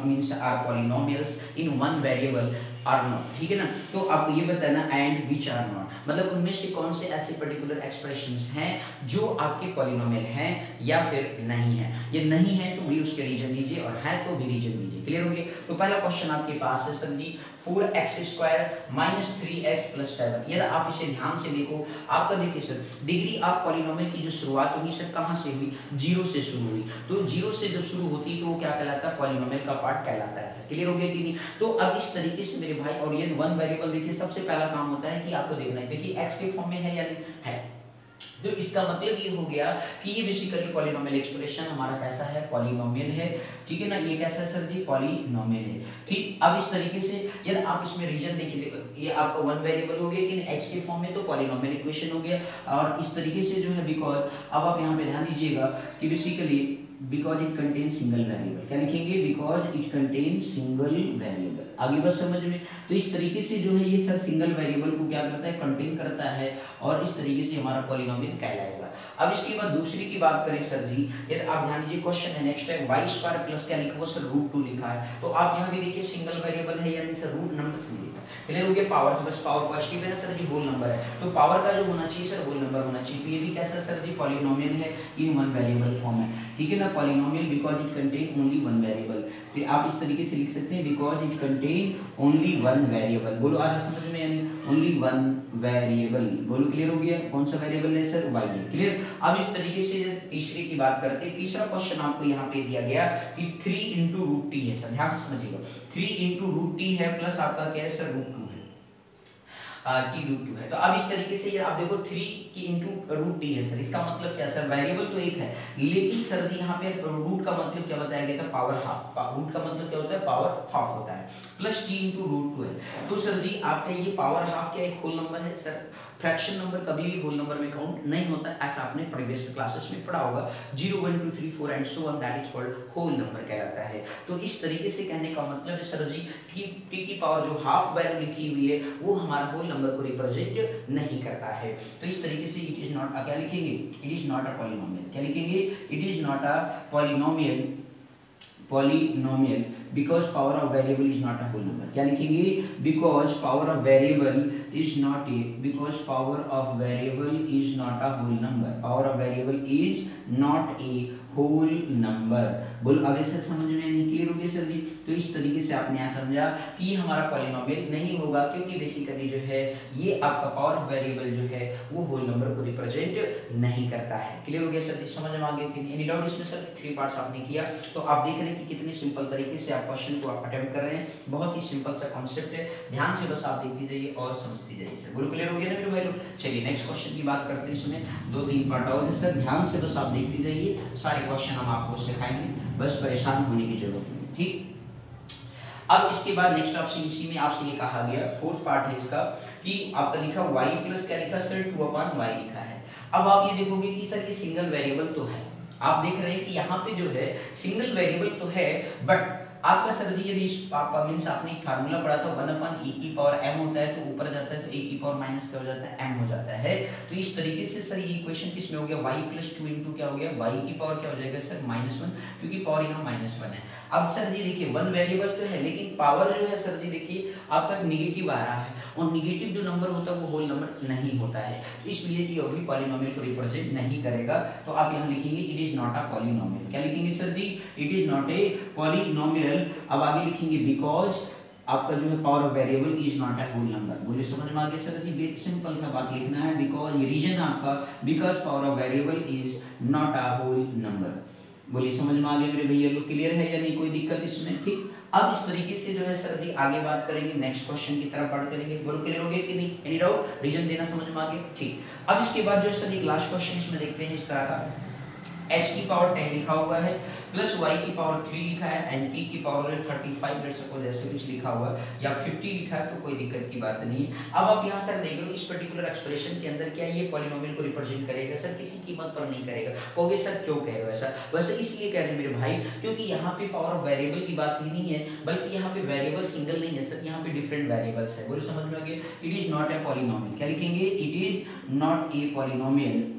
Speaker 1: means are polynomials in one variable are not, ठीक है ना। तो आपको ये बताना एंड विच आर नॉट, मतलब उनमें से कौन से ऐसे पर्टिकुलर एक्सप्रेशंस हैं जो आपके पॉलिनोमियल हैं या फिर नहीं है। ये नहीं है तो भी उसके रीजन दीजिए, और है तो भी रीजन दीजिए। क्लियर हो गया? तो पहला क्वेश्चन आपके पास है सर जी 4x² - 3x + 7। यदि आप इसे ध्यान से देखो, आपका देखिए सर डिग्री ऑफ पॉलिनोमियल की जो शुरुआत हुई सर कहाँ से हुई, जीरो से शुरू हुई। तो जीरो से जब शुरू होती तो वो क्या कहलाता है, पॉलिनोमियल का पार्ट कहलाता है सर। क्लियर हो गया कि नहीं? तो अब इस तरीके से मेरे भाई, और ये वन वेरिएबल देखिए सबसे पहला काम होता है कि आपको देखना है देखिए x के फॉर्म में है या नहीं है। तो इसका मतलब ये हो गया कि ये बेसिकली पॉलिनोमियल एक्सप्रेशन हमारा कैसा है, पॉलिनोमियल है, ठीक है ना। ये कैसा है सर जी, पॉलिनोमियल है, ठीक। अब इस तरीके से यदि आप इसमें रीजन देखिए, ये आपका वन वेरिएबल हो गया कि x के फॉर्म में, तो पॉलिनोमियल इक्वेशन हो गया। और इस तरीके से जो है बिकॉज, अब आप यहाँ पे ध्यान दीजिएगा कि basically because it contain single variable, क्या लिखेंगे, because it contain single variable. आगे बस समझ में। तो इस तरीके से जो है ये सर सिंगल वेरिएबल को क्या करता है, कंटेन करता है, और इस तरीके से हमारा पॉलिनोमियल कहलाएगा। अब इसके बाद दूसरी की बात करें सर जी, यदि आप ध्यान दीजिए क्वेश्चन है नेक्स्ट है y² प्लस क्या लिखा हुआ सर, √2 लिखा है। तो आप यहाँ भी देखिए सिंगल वेरिएबल है यानी सर रूट नंबर से लिखा। क्लियर हो गया? पावर से, बस पावर पॉजिटिव है ना सर जी, होल नंबर है, तो पावर का जो होना चाहिए सर होल नंबर होना चाहिए। तो ये भी कैसा सर जी, पॉलिनोमियल है इन वन वेरिएबल फॉर्म है, ठीक है ना। Polynomial because it contain only one variable, तो आप इस तरीके से लिख सकते हैं because it contain only one variable. बोलो आ रहा समझ में, यानी ओनली वन वेरिएबल। बोलो क्लियर हो गया? कौन सा वेरिएबल है सर, y है। क्लियर? अब इस तरीके से तीसरे की बात करते हैं। तीसरा क्वेश्चन आपको यहाँ पे दिया गया कि 3 × √t है सर, ध्यान से समझिएगा। 3 × √t है प्लस आपका क्या है सर, √2 है, t√2 है। तो अब इस तरीके से आप देखो 3 की × √t है सर, इसका मतलब क्या सर, वेरिएबल तो एक है, लेकिन सर जी यहाँ पे रूट का मतलब क्या बताया गया था, पावर हाफ। रूट का मतलब क्या होता है, पावर हाफ होता है, प्लस t × √2 है। तो सर जी आपका ये पावर हाफ क्या एक होल नंबर है सर। फ्रैक्शन नंबर कभी भी होल नंबर में काउंट नहीं होता, ऐसा आपने प्रीवियस क्लासेस में पढ़ा होगा। 0 1 2 3 4 and so on, that is called whole number कहलाता है। तो इस तरीके से कहने का मतलब है सर जी कि t की पावर जो हाफ वैल्यू लिखी हुई है वो हमारा होल नंबर को रिप्रेजेंट नहीं करता है। तो इस तरीके से इट इज नॉट, क्या लिखेंगे, it is not a polynomial. क्या लिखेंगे, it is not a polynomial, polynomial because power of variable is not a whole number. क्या लिखेंगे, because power of variable is not a, because power of variable is not a whole number, power of variable is not a whole number. बोलो आगे से समझ में नहीं, clear हो गया सर जी? तो इस तरीके से आपने यहाँ समझा कि ये हमारा पॉलिनोमियल नहीं होगा, क्योंकि बेसिकली जो है ये आपका पावर ऑफ वेरिएबल जो है वो होल नंबर को रिप्रेजेंट नहीं करता है। क्लियर हो गया सर जी? समझ में आ गया कि एनी डाउट इसमें सर? 3 पार्ट्स आपने किया, तो आप देख रहे हैं कि कितने सिंपल तरीके से आप क्वेश्चन को आप अटेम्प्ट कर रहे हैं। बहुत ही सिंपल सा कॉन्सेप्ट है, ध्यान से बस आप देखते जाइए और समझते जाइए सर। बोलो क्लियर हो गया ना मेरे भाई लोग? चलिए नेक्स्ट क्वेश्चन की बात करते हैं। इसमें 2-3 पार्ट और है सर, ध्यान से बस आप देखते जाइए, सारे क्वेश्चन हम आपको सिखाएंगे, बस परेशान होने की जरूरत नहीं, ठीक। अब इसके बाद नेक्स्ट ऑप्शन, इसी में आपसे ये कहा गया, 4th पार्ट है इसका, कि आपका लिखा y प्लस क्या लिखा सर, 2/y लिखा है। अब आप ये देखोगे कि सर ये सिंगल वेरिएबल तो है, आप देख रहे हैं कि यहाँ पे जो है सिंगल वेरिएबल तो है, बट आपका सर जी यदि आपका मीन्स आपने एक फार्मूला पढ़ा था 1/e⁻m होता है, तो ऊपर जाता है तो e⁻ माइनस क्या हो जाता है, m हो जाता है। तो इस तरीके से सर ये इक्वेशन किसमें हो गया, y + 2 इंटू क्या हो गया, y की पावर क्या हो जाएगा सर -1, क्योंकि पावर यहाँ -1 है। अब सर जी देखिए वन वेरिएबल तो है, लेकिन पावर जो है सर जी देखिए आपका नेगेटिव आ रहा है, और नेगेटिव जो नंबर होता है वो होल नंबर नहीं होता है, इसलिए ये अभी पॉलिनोमियल को रिप्रेजेंट नहीं करेगा। तो आप यहाँ लिखेंगे it is not a polynomial. क्या लिखेंगे sir ji, it is not a polynomial. अब आगे लिखेंगे बिकॉज आपका जो है power of variable is not a whole number. बोलिए समझ में आ गया सर जी, बेसिक सिंपल सा बात लिखना है, बिकॉज ये रीजन आपका because power of variable is not a whole number. बोलिए समझ में आ गया मेरे भैया लोग, क्लियर है या नहीं, कोई दिक्कत इसमें, ठीक। अब इस तरीके से जो है सर जी आगे बात करेंगे, नेक्स्ट क्वेश्चन की तरफ बात करेंगे। बोलो क्लियर हो गया कि नहीं, एनी डाउट, रीजन देना समझ में आ गया, ठीक। अब इसके बाद जो है सर एक लास्ट क्वेश्चन इसमें देखते हैं इस तरह का, h की पावर 10 लिखा हुआ है प्लस y की पावर 3 लिखा है एंड t की पावर 35 लेट सपोज ऐसे कुछ लिखा हुआ है या 50 लिखा है, तो कोई दिक्कत की बात नहीं है। अब आप यहाँ सर देख लो इस पर्टिकुलर एक्सप्रेशन के अंदर क्या ये पॉलिनोमियल को रिप्रेजेंट करेगा सर, किसी कीमत पर नहीं करेगा। कहोगे सर क्यों कहेगा ऐसा, वैसे इसलिए कह रहे हैं मेरे भाई क्योंकि यहाँ पे पावर ऑफ वेरिएबल की बात ही नहीं है, बल्कि यहाँ पे वेरिएबल सिंगल नहीं है सर, यहाँ पे डिफरेंट वेरिएबल्स है। बोलो समझ में आ गया, it is not a polynomial. क्या लिखेंगे, it is not a polynomial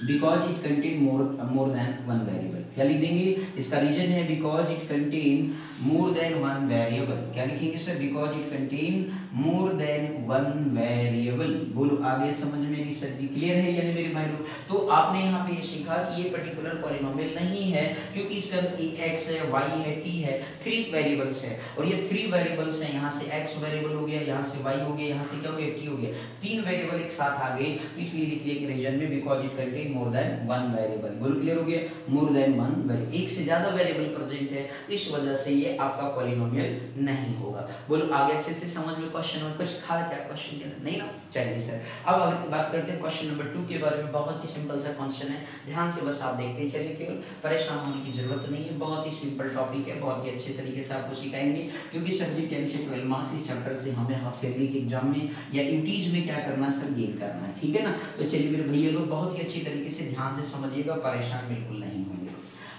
Speaker 1: because it contain more than one variable. क्या लिख देंगे, इसका रीजन है because it contain more than one variable. क्या लिखेंगे sir, because it contain more than one variable. बोलो आगे समझ में नहीं सर जी, क्लियर है या नहीं मेरे भाई लोग। तो आपने यहाँ पे ये सीखा कि ये पर्टिकुलर पॉलिनोमियल नहीं है क्योंकि इसका x है, y है, t है, 3 वेरिएबल्स है, और ये 3 वेरिएबल्स हैं, यहाँ से x वेरिएबल हो गया, यहाँ से y हो गया, यहाँ से क्या हो गया, t हो गया, 3 वेरिएबल एक साथ आ गए, इसलिए लिख दिया कि रीजन में because it contain more than one variable. बोलो क्लियर हो गया, मोर देन वन वेरिएबल, एक से ज्यादा वेरिएबल प्रेजेंट है, इस वजह से ये आपका पॉलिनोमियल नहीं होगा। बोलो आगे अच्छे से समझ में क्वेश्चन और कुछ था क्या क्वेश्चन के अंदर, नहीं ना, चलिए सर अब आगे बात करते हैं क्वेश्चन नंबर 2 के बारे में। बहुत ही सिंपल सा क्वेश्चन है, ध्यान से बस आप देखते चलिए, केवल परेशान होने की जरूरत नहीं है, बहुत ही सिंपल टॉपिक है, बहुत ही अच्छे तरीके से आपको सिखाएंगे क्योंकि सर जी 10 से 12 मार्क्स इस चैप्टर से हमें हाफ ईयरली के एग्जाम में या यूटीज में क्या करना है सर, गेन करना है, ठीक है ना। तो चलिए मेरे भैया लोग बहुत ही अच्छी तरीके से ध्यान से समझिएगा, परेशान बिल्कुल नहीं होंगे।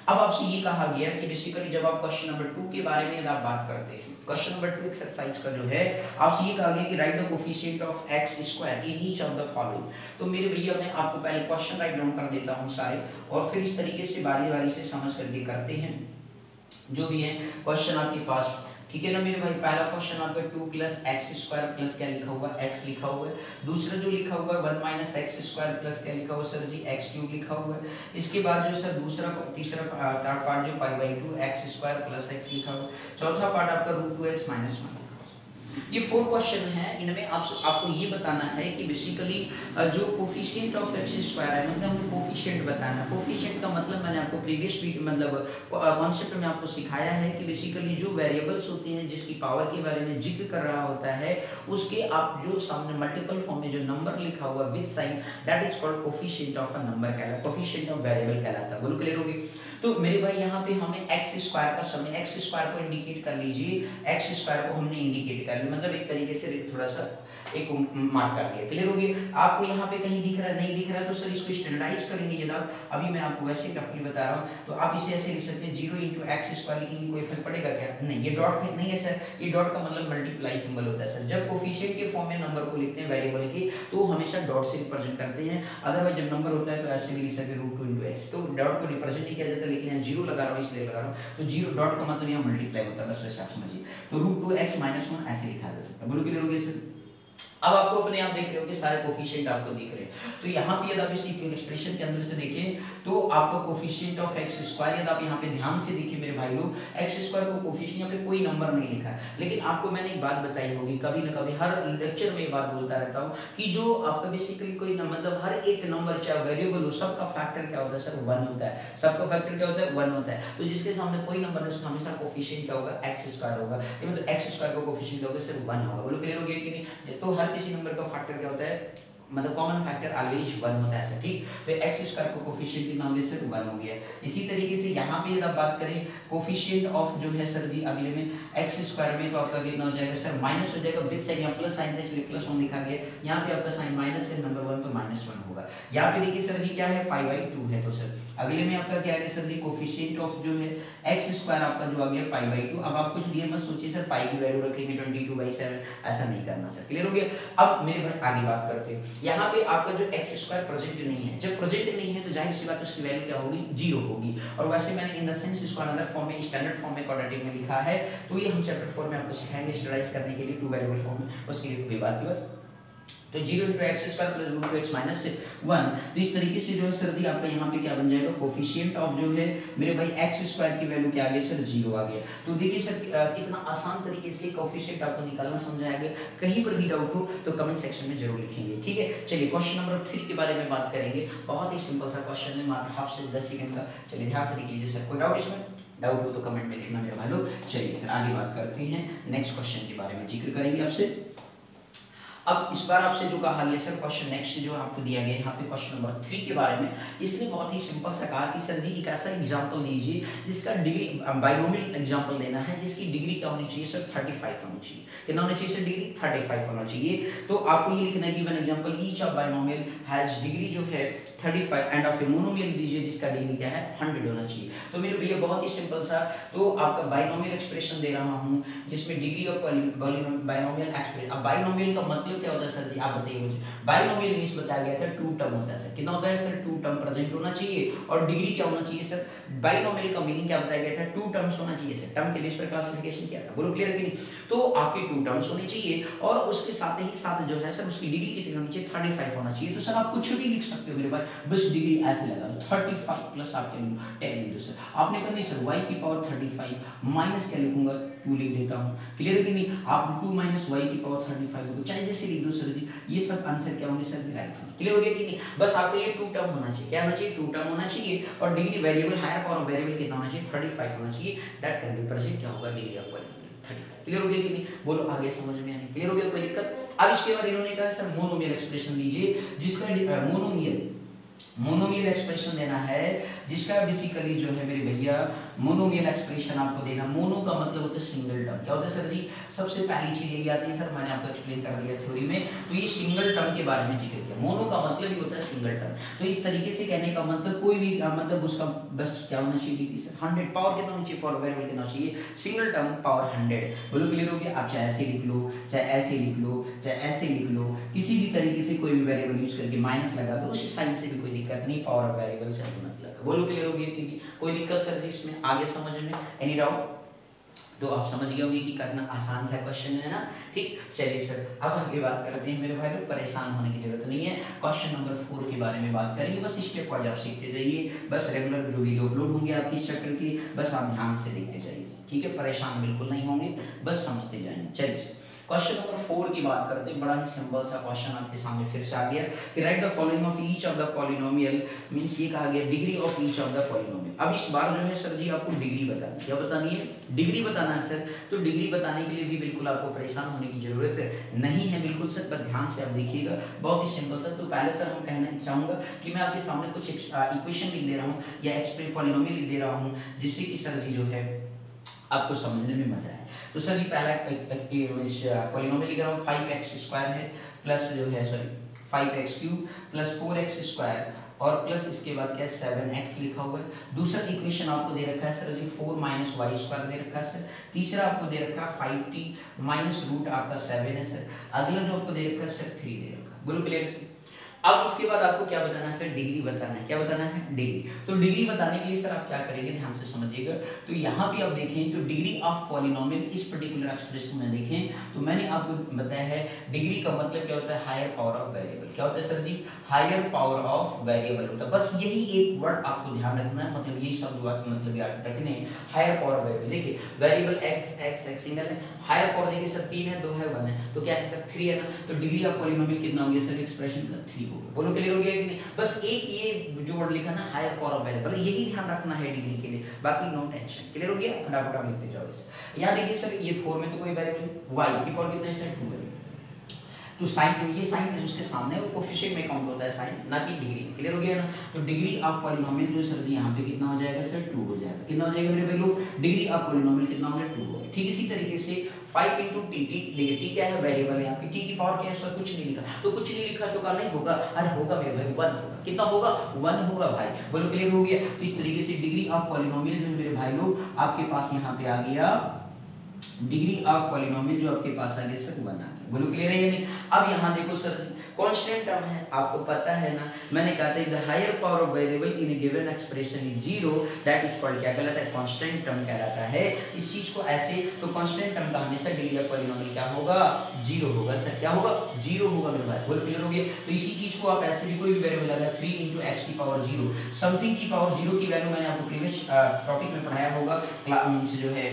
Speaker 1: अब आपसे ये कहा गया कि बेसिकली जब आप क्वेश्चन नंबर 2 के बारे में आप बात करते हैं, क्वेश्चन नंबर 2 एक्सरसाइज का जो है आपसे ये कहा गया कि right the coefficient of x square in each of the following. तो मेरे भैया मैं आपको पहले क्वेश्चन राइट डाउन कर देता हूं सारे, और फिर इस तरीके से बारी बारी से समझ करके करते हैं जो भी है क्वेश्चन आपके पास, ठीक है ना मेरे भाई। पहला क्वेश्चन आपका 2 + x² प्लस क्या लिखा हुआ है, x लिखा हुआ है। दूसरा जो लिखा हुआ है 1 - x² प्लस क्या लिखा हुआ है सर जी, x³ लिखा हुआ है। इसके बाद जो सर दूसरा तीसरा थर्ड पार्ट जो π/2 x² प्लस x लिखा हुआ है। चौथा पार्ट आपका √2x - 1। ये 4 क्वेश्चन है, इनमें आपको ये बताना है कि बेसिकली जो कोफिशिएंट ऑफ x² है, मतलब हमें कोफिशिएंट बताना है। कोफिशिएंट का मतलब मैंने आपको प्रीवियस वीडियो मतलब कॉन्सेप्ट में आपको सिखाया है कि बेसिकली जो वेरिएबल्स होते हैं जिसकी पावर के बारे में जिक्र कर रहा होता है, उसके आप जो सामने मल्टीपल फॉर्म में जो नंबर लिखा हुआ with sign, that is called coefficient of a number कहलाता है, कोफिशिएंट ऑफ वेरिएबल कहलाता है। बोलो क्लियर होगी। तो मेरे भाई यहाँ पे हमें x² का समय, x² को इंडिकेट कर लीजिए, x² को हमने इंडिकेट कर लिया, मतलब एक तरीके से थोड़ा सा एक मार्क कर लिया, क्लियर होगी। आपको यहाँ पे कहीं दिख रहा है, नहीं दिख रहा है तो सर इसको स्टैंडर्डाइज करेंगे जनाब। अभी मैं आपको वैसे टफली बता रहा हूँ, तो आप इसे ऐसे लिख सकते हैं 0 × x² लिखेंगे, कोई फर्क पड़ेगा क्या, नहीं। ये डॉट नहीं है सर, ये डॉट का मतलब मल्टीप्लाई सिंबल होता है सर। जब कोफिशिएंट के फॉर्म में नंबर को लिखते हैं वेरिएबल के, तो हमेशा डॉट से रिप्रेजेंट करते हैं, अदरवाइज जब नंबर होता है तो ऐसे भी लिख सकते हैं √2 × x, तो डॉट को रिप्रेजेंट नहीं किया जाता, लेकिन यहाँ 0 लगा रहा हूँ इसलिए लगा रहा हूँ, तो 0 डॉट का मतलब यहाँ मल्टीप्लाई होता है, बस वैसे आप समझिए। तो √2x - 1 ऐसे लिखा जा सकता है। बोलो क्लियर हो गया सर। अब आपको अपने आप देख रहे हो कि सारे कोफिशिएंट आपको दिख रहे हैं, तो यहाँ पे यदि आप इस एक्सप्रेशन के अंदर से देखें तो आपको कोफिशिएंट ऑफ x² यदि आप यहाँ पे ध्यान से देखिए मेरे भाई लोग, x² को कोफिशिएंट यहाँ पे कोई नंबर नहीं लिखा है, लेकिन आपको मैंने एक बात बताई होगी, कभी ना कभी हर लेक्चर में ये बात बोलता रहता हूँ कि जो आपका बेसिकली कोई मतलब हर एक नंबर चाहे वेरिएबल हो, सबका फैक्टर क्या होता है सर, 1 होता है। सबका फैक्टर क्या होता है, 1 होता है। तो जिसके सामने कोई नंबर नहीं, हमेशा कोफिशिएंट क्या होगा, x² होगा, मतलब x² का कोफिशिएंट होगा सर 1 होगा। बोलो क्लियर हो गया कि नहीं। तो हर किसी नंबर का फैक्टर क्या होता है, मतलब कॉमन फैक्टर ऑलवेज 1 होता है सर, ठीक। तो एक्स स्क्वायर को कोफिशिएंट कितना हो गया सर 1 हो गया। इसी तरीके से यहाँ पे यदि आप बात करें कोफिशिएंट ऑफ जो है सर जी अगले में एक्स स्क्वायर में, तो आपका कितना हो जाएगा सर माइनस हो जाएगा, विद साइन यहाँ प्लस साइन था इसलिए प्लस 1 लिखा गया, यहाँ पे आपका साइन माइनस है, नंबर 1 पे -1 होगा। यहाँ पे देखिए सर जी क्या है π/2 है, तो सर अगले में आपका क्या है सर जी कोफिशिएंट ऑफ जो है एक्स स्क्वायर आपका जो आ गया π/2। अब आप कुछ ये मत सोचिए सर पाई की वैल्यू रखेंगे 22/7, ऐसा नहीं करना सर, क्लियर हो गया। अब मेरे भाई आगे बात करते हैं, यहाँ पे आपका जो एक्स स्क्वायर प्रेजेंट नहीं है, जब प्रेजेंट नहीं है तो जाहिर सी बात है उसकी वैल्यू क्या होगी 0 होगी। और वैसे मैंने इन द सेंस इसको अनदर फॉर्म में स्टैंडर्ड फॉर्म में क्वाड्रेटिक में लिखा है, तो ये हम चैप्टर 4 में आपको सिखाएंगे स्टैंडर्डाइज करने के लिए 2 वेरिएबल फॉर्म में, उसके लिए कोई बात की बात। तो 0 × x² + √x - 1, तो इस तरीके से जो है सर जी आपका यहाँ पे क्या बन जाएगा कोफिशिएंट ऑफ जो है मेरे भाई x² की वैल्यू क्या आ गई सर 0 आ गया। तो देखिए सर कितना आसान तरीके से कोफिशिएंट आपको निकालना समझाया गया। कहीं पर भी डाउट हो तो कमेंट सेक्शन में जरूर लिखेंगे, ठीक है। चलिए क्वेश्चन नंबर 3 के बारे में बात करेंगे, बहुत ही सिंपल सा क्वेश्चन है, मात्र हाफ से 10 सेकंड का। चलिए ध्यान से देख लीजिए सर, कोई डाउट इसमें? डाउट हो तो कमेंट में लिखना मेरे भाई लोग। चलिए सर आगे बात करते हैं, नेक्स्ट क्वेश्चन के बारे में जिक्र करेंगे आपसे। अब इस बार आपसे जो कहा गया सर क्वेश्चन नेक्स्ट जो आपको दिया गया यहाँ पे क्वेश्चन नंबर 3 के बारे में, इसने बहुत ही सिंपल सा कहा कि सर जी एक ऐसा एग्जांपल दीजिए जिसका डिग्री बाइनोमियल एग्जांपल देना है जिसकी डिग्री क्या होनी चाहिए सर 35 होनी चाहिए। कितना होना चाहिए सर डिग्री 35 होना चाहिए। तो आपको ये लिखना है given example each of binomial has degree जो है 35 एंड ऑफ ए मोनोमियल दीजिए जिसका डिग्री क्या है 100 होना चाहिए। तो मेरे भैया बहुत ही सिंपल सा, तो आपका बाइनोमियल एक्सप्रेशन दे रहा हूँ जिसमें डिग्री ऑफ बाइनोमियल एक्सप्रेशन। अब बाइनोमियल का मतलब क्या होता है सर जी आप बताइए मुझे। बाइनोमियल मींस बताया गया था 2 टर्म होता है सर, कितना होता है सर 2 टर्म प्रेजेंट होना चाहिए और डिग्री क्या होना चाहिए सर। बाइनोमियल का मीनिंग क्या बताया गया था 2 टर्म्स होना चाहिए सर, टर्म के बेस पर क्लासिफिकेशन किया था, बोलो क्लियर है कि नहीं। तो आपकी 2 टर्म्स होनी चाहिए और उसके साथ ही साथ जो है सर उसकी डिग्री कितनी होनी चाहिए 35 होना चाहिए। तो सर आप कुछ भी लिख सकते हो मेरे भाई, बस डिग्री ऐसे लगा लो 35 प्लस आपके 10 लिख दो सर। आपने करनी सर y की पावर 35 माइनस क्या लिखूंगा 2 लिख देता हूं, क्लियर है कि नहीं। आप 2 माइनस y की पावर 35 होगा, चाहे जैसे लिख दो सर जी, ये सब आंसर क्या होंगे सर राइट होंगे, क्लियर हो गया कि नहीं। बस आपको ये 2 टर्म होना चाहिए, क्या होना चाहिए 2 टर्म होना चाहिए और degree variable higher power variable कितना होना चाहिए 35 होना चाहिए। दैट कैन बी प्रेजेंट क्या होगा डिग्री ऑफ 35, क्लियर हो गया कि नहीं। बोलो आगे समझ में आनी, क्लियर हो गया कोई दिक्कत। अब इसके बाद इन्होंने कहा सर मोनोमियल एक्सप्रेशन दीजिए जिसका मोनोमियल एक्सप्रेशन देना है जिसका बेसिकली जो है मेरे भैया मोनोमियल एक्सप्रेशन आपको देना। मोनो का मतलब होता है सिंगल टर्म, क्या होता है सर जी सबसे पहली चीज यही आती है सर, मैंने आपको एक्सप्लेन कर दिया थ्योरी में। तो ये सिंगल टर्म के बारे में जिक्र किया, मोनो का मतलब ही होता है सिंगल टर्म। तो इस तरीके से कहने का मतलब कोई भी मतलब उसका बस क्या होना चाहिए डिग्री सर 100, पावर कितना होना चाहिए पावर वेरिएबल कितना चाहिए सिंगल टर्म पावर 100। बोलो क्लियर हो गया। आप चाहे ऐसे लिख लो, चाहे ऐसे लिख लो, चाहे ऐसे लिख लो, किसी भी तरीके से कोई भी वेरिएबल यूज करके माइनस लगा दो, उस साइन से भी कोई दिक्कत नहीं, पावर ऑफ वेरिएबल से मतलब। बोलो क्लियर हो गया कि कोई दिक्कत सर जी इसमें आगे समझ में एनी डाउट। तो आप समझ गए होंगे कि करना आसान सा क्वेश्चन है ना, ठीक। चलिए सर अब आगे बात करते हैं मेरे भाई लोग, परेशान होने की जरूरत नहीं है। क्वेश्चन नंबर 4 के बारे में बात करेंगे, बस स्टेप वाइज आप सीखते जाइए, बस रेगुलर जो वीडियो अपलोड होंगे आपकी इस चैप्टर की बस आप ध्यान से देखते जाइए, ठीक है। परेशान बिल्कुल नहीं होंगे, बस समझते जाएंगे। चलिए क्वेश्चन नंबर 4 की बात करते हैं, बड़ा ही सिंपल सा क्वेश्चन आपके सामने फिर से आ गया कि right the following of each of the polynomial, means ये कहा गया degree of each of the polynomial. अब इस बार जो है सर जी आपको डिग्री बतानी है, क्या बतानी है डिग्री बताना है सर। तो डिग्री बताने के लिए भी बिल्कुल आपको परेशान होने की जरूरत नहीं है, बिल्कुल सर, पर ध्यान से आप देखिएगा, बहुत ही सिंपल सर। तो पहले सर हम कहना चाहूंगा कि मैं आपके सामने कुछ इक्वेशन लिख दे रहा हूँ या एक्सप्रेस पॉलिनोमियल लिख दे रहा हूँ जिससे कि सर जी जो है आपको समझने में मजा आए। तो सर ये पहला पॉलिनोमियल लिख रहा हूँ 5x² है प्लस जो है सॉरी 5x³ प्लस 4x² और प्लस इसके बाद क्या 7x लिखा हुआ है। दूसरा इक्वेशन आपको दे रखा है सर जी 4 - y² दे रखा है सर। तीसरा आपको दे रखा है 5t माइनस रूट आपका 7 है सर। अगला जो आपको दे रखा है सर 3 दे रखा है, बोलो क्लियर है। अब इसके बाद आपको क्या बताना है सर डिग्री बताना है, क्या बताना है डिग्री। तो डिग्री बताने के लिए सर आप क्या करेंगे ध्यान से समझिएगा। तो यहाँ पे आप देखें तो डिग्री ऑफ पॉलिनोमियल इस पर्टिकुलर एक्सप्रेशन में देखें तो मैंने आपको बताया है डिग्री का मतलब क्या होता है हायर पावर ऑफ वेरिएबल। क्या होता है sir ji higher power of variable होता है। बस यही एक वर्ड आपको ध्यान रखना है, मतलब यही शब्द मतलब याद रखने हायर पावर वेरिएबल। देखिए वेरिएबल x सिंगल है, हायर पावर देखिए सर 3 है 2 है 1 है, तो क्या है सर 3 है ना। तो डिग्री ऑफ पॉलिनोमियल कितना हो गया सर एक्सप्रेशन का 3 हो गया। बोलो क्लियर हो गया कि नहीं। बस एक ये जो वर्ड लिखा ना हायर पावर ऑफ वेरिएबल यही ध्यान रखना है डिग्री के लिए, बाकी नो टेंशन। क्लियर हो गया, फटाफट लिखते जाओ इसे। यहाँ देखिए सर ये 4 में तो कोई वेरिएबल y की पावर कितना है सर 2 है। तो साइन, ये साइन है उसके सामने वो कोफिशिएंट में काउंट होता है साइन, ना कि डिग्री में। क्लियर हो गया ना? तो डिग्री ऑफ पॉलिनोमियल जो सर जी यहाँ पे कितना हो जाएगा सर 2 हो जाएगा। कितना हो जाएगा मेरे भाई लोग? डिग्री ऑफ पॉलिनोमियल कितना हो गया 2 हो गया। ठीक इसी तरीके से 5 इंटू टी, देखिए टी क्या है? वेरिएबल है यहाँ पे। टी की पावर क्या है सर? कुछ नहीं लिखा, तो कुछ नहीं लिखा तो का नहीं होगा, अरे होगा मेरे भाई 1 होगा। कितना होगा? 1 होगा भाई। बोलो क्लियर हो गया? तो इस तरीके से डिग्री ऑफ पॉलिनोमियल जो है मेरे भाई लोग आपके पास यहाँ पे आ गया, डिग्री ऑफ पॉलिनोमियल जो आपके पास आ गया सर 1 आ गया। बोलो क्लियर है या नहीं? अब यहाँ देखो सर कांस्टेंट टर्म है, आपको पता है ना, मैंने कहा था the higher power of variable in a given expression is 0, that is called क्या कहलाता है? कांस्टेंट टर्म कहलाता है। इस चीज को ऐसे, तो कांस्टेंट टर्म का हमेशा डिग्री ऑफ पॉलिनोमियल क्या होगा? 0 होगा सर। क्या होगा? 0 होगा मेरे भाई। बोलो क्लियर हो गया? तो इसी चीज को आप ऐसे भी कोई भी वेरिएबल अगर 3 into x की पावर 0, समथिंग की पावर 0 की वैल्यू मैंने आपको प्रीवियस टॉपिक में पढ़ाया होगा, क्लास मींस जो है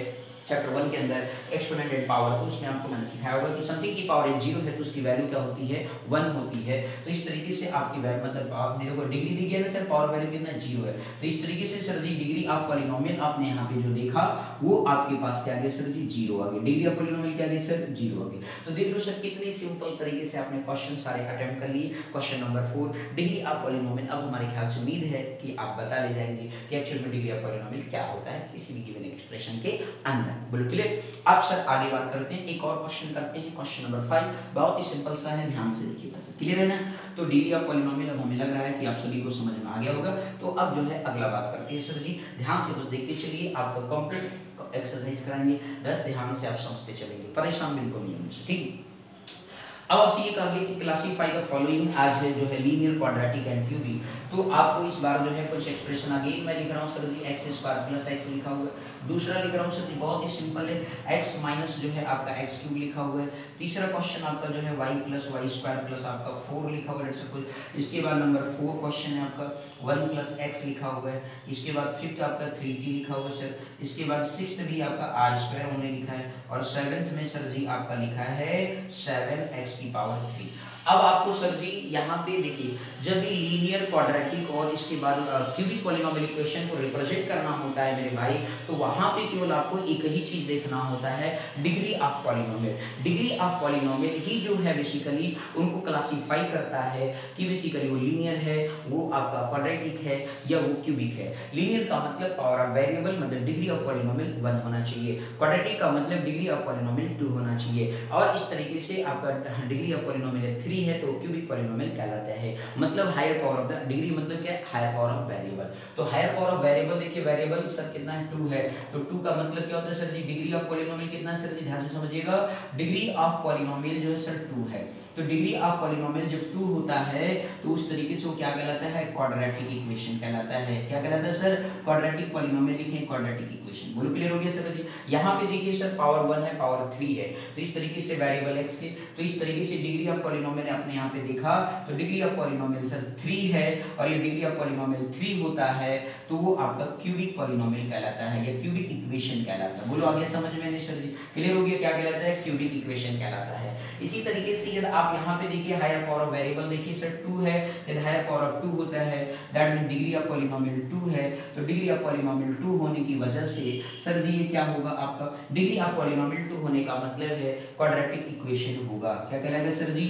Speaker 1: चैप्टर 1 के अंदर एक्सपोनेंट एंड पावर, तो उसमें आपको मैंने सिखाया होगा कि समथिंग की पावर 0 है तो उसकी वैल्यू क्या होती है? 1 होती है। तो इस तरीके से आपकी वैल्यू मतलब आपने देखो डिग्री दी गई ना सर, पावर वैल्यू कितना 0 है। तो इस तरीके से sir ji degree of polynomial आपने यहाँ पे जो देखा वो आपके पास क्या आ गया सर जी? 0 आ गया। डिग्री ऑफ पॉलिनोमियल क्या आ गया सर? 0 आ गया। तो देख लो सर कितनी सिंपल तरीके से आपने क्वेश्चन सारे अटेम्प्ट कर लिए। Question number 4 degree of polynomial. अब हमारे ख्याल से उम्मीद है कि आप बता ले जाएंगे कि एक्चुअल में डिग्री ऑफ पॉलिनोमियल क्या होता है किसी भी गिवन एक्सप्रेशन के अंदर। बोलो क्लियर? अब सर आगे बात करते हैं, एक और क्वेश्चन करते हैं। क्वेश्चन नंबर 5 बहुत ही सिंपल सा है, ध्यान से देखिएगा सर। क्लियर है ना? तो डिग्री ऑफ पॉलिनोमियल अब हमें लग रहा है कि आप सभी को समझ में आ गया होगा। तो अब जो है अगला बात करते हैं सर जी, ध्यान से बस देखते चलिए, आपको कंप्लीट एक्सरसाइज कराएंगे, बस ध्यान से आप समझते चलेंगे, परेशान बिल्कुल नहीं होने से। ठीक, अब आपसे ये कहा गया कि क्लासीफाई द फॉलोइंग आज है जो है लीनियर, क्वाड्रेटिक एंड क्यूबिक। तो आपको इस बार जो है कुछ एक्सप्रेशन अगेन मैं लिख रहा हूँ सर जी, x² प्लस एक्स लिखा हुआ है। दूसरा लिख रहा हूँ सर जी बहुत ही सिंपल है, x माइनस जो है आपका x³ लिखा हुआ है। तीसरा क्वेश्चन आपका जो है y प्लस y² प्लस आपका 4 लिखा हुआ है सपोज। इसके बाद नंबर 4 क्वेश्चन है आपका 1 प्लस x लिखा हुआ है। इसके बाद 5th आपका 3t लिखा हुआ है सर। इसके बाद 6th भी आपका r² हमने लिखा है, और 7th में सर जी आपका लिखा है 7x की पावर 3। अब आपको सर जी यहाँ पे देखिए, जब भी लीनियर, क्वाड्रेटिक और इसके बाद क्यूबिक पॉलिनोमियल इक्वेशन को रिप्रेजेंट करना होता है मेरे भाई, तो वहां पे केवल आपको एक ही चीज देखना होता है, degree of polynomial. Degree of polynomial ही जो है बेसिकली उनको क्लासिफाई करता है कि बेसिकली वो लीनियर है, वो आपका क्वाड्रेटिक है, या वो क्यूबिक है। लीनियर का मतलब पावर ऑफ वेरिएबल मतलब डिग्री ऑफ पॉलिनोमियल 1 होना चाहिए, क्वाड्रेटिक का मतलब डिग्री ऑफ पॉलिनोमियल 2 होना चाहिए, और इस तरीके से आपका डिग्री ऑफ पॉलिनोमियल 3 है तो क्यूबिक पॉलिनोमियल कहलाता है। मतलब higher power of the degree मतलब क्या है? Higher power of variable. तो हायर पावर ऑफ वेरिएबल देखिए, वेरिएबल सर कितना है? 2 है, तो 2 का मतलब क्या होता है sir ji? Degree of polynomial कितना है सर जी? ध्यान से समझिएगा, डिग्री ऑफ पॉलिनोमियल जो है सर 2 है। तो डिग्री ऑफ पॉलिनोमियल जब 2 होता है तो उस तरीके से वो क्या कहलाता है? क्वाड्रेटिक इक्वेशन कहलाता है। क्या कहलाता है सर? क्वाड्रेटिक पॉलिनोमियल लिखें, क्वाड्रेटिक इक्वेशन। बोलो क्लियर हो गया सर जी? यहाँ पे देखिए सर पावर 1 है, पावर 3 है, तो इस तरीके से वेरिएबल x के, तो इस तरीके से डिग्री ऑफ पॉलिनोमियल आपने यहाँ पे देखा, तो डिग्री ऑफ पॉलिनोमियल सर 3 है, और ये डिग्री ऑफ पॉलिनोमियल 3 होता है तो वो आपका क्यूबिक पॉलिनोमियल कहलाता है, या क्यूबिक इक्वेशन कहलाता है। बोलो आगे समझ में नहीं सर जी? क्लियर हो गया? क्या कहलाता है? क्यूबिक इक्वेशन कहलाता है। इसी तरीके से यदि आप यहाँ पे देखिए हायर पावर ऑफ वेरिएबल देखिए सर 2 है, यदि हायर पावर ऑफ 2 होता है that mean degree of polynomial 2 है, तो डिग्री ऑफ पॉलिनोमियल 2 होने की वजह से सर जी ये क्या होगा आपका? डिग्री ऑफ पॉलिनोमियल 2 होने का मतलब है क्वाड्रेटिक इक्वेशन होगा। क्या कहलाएगा सर जी?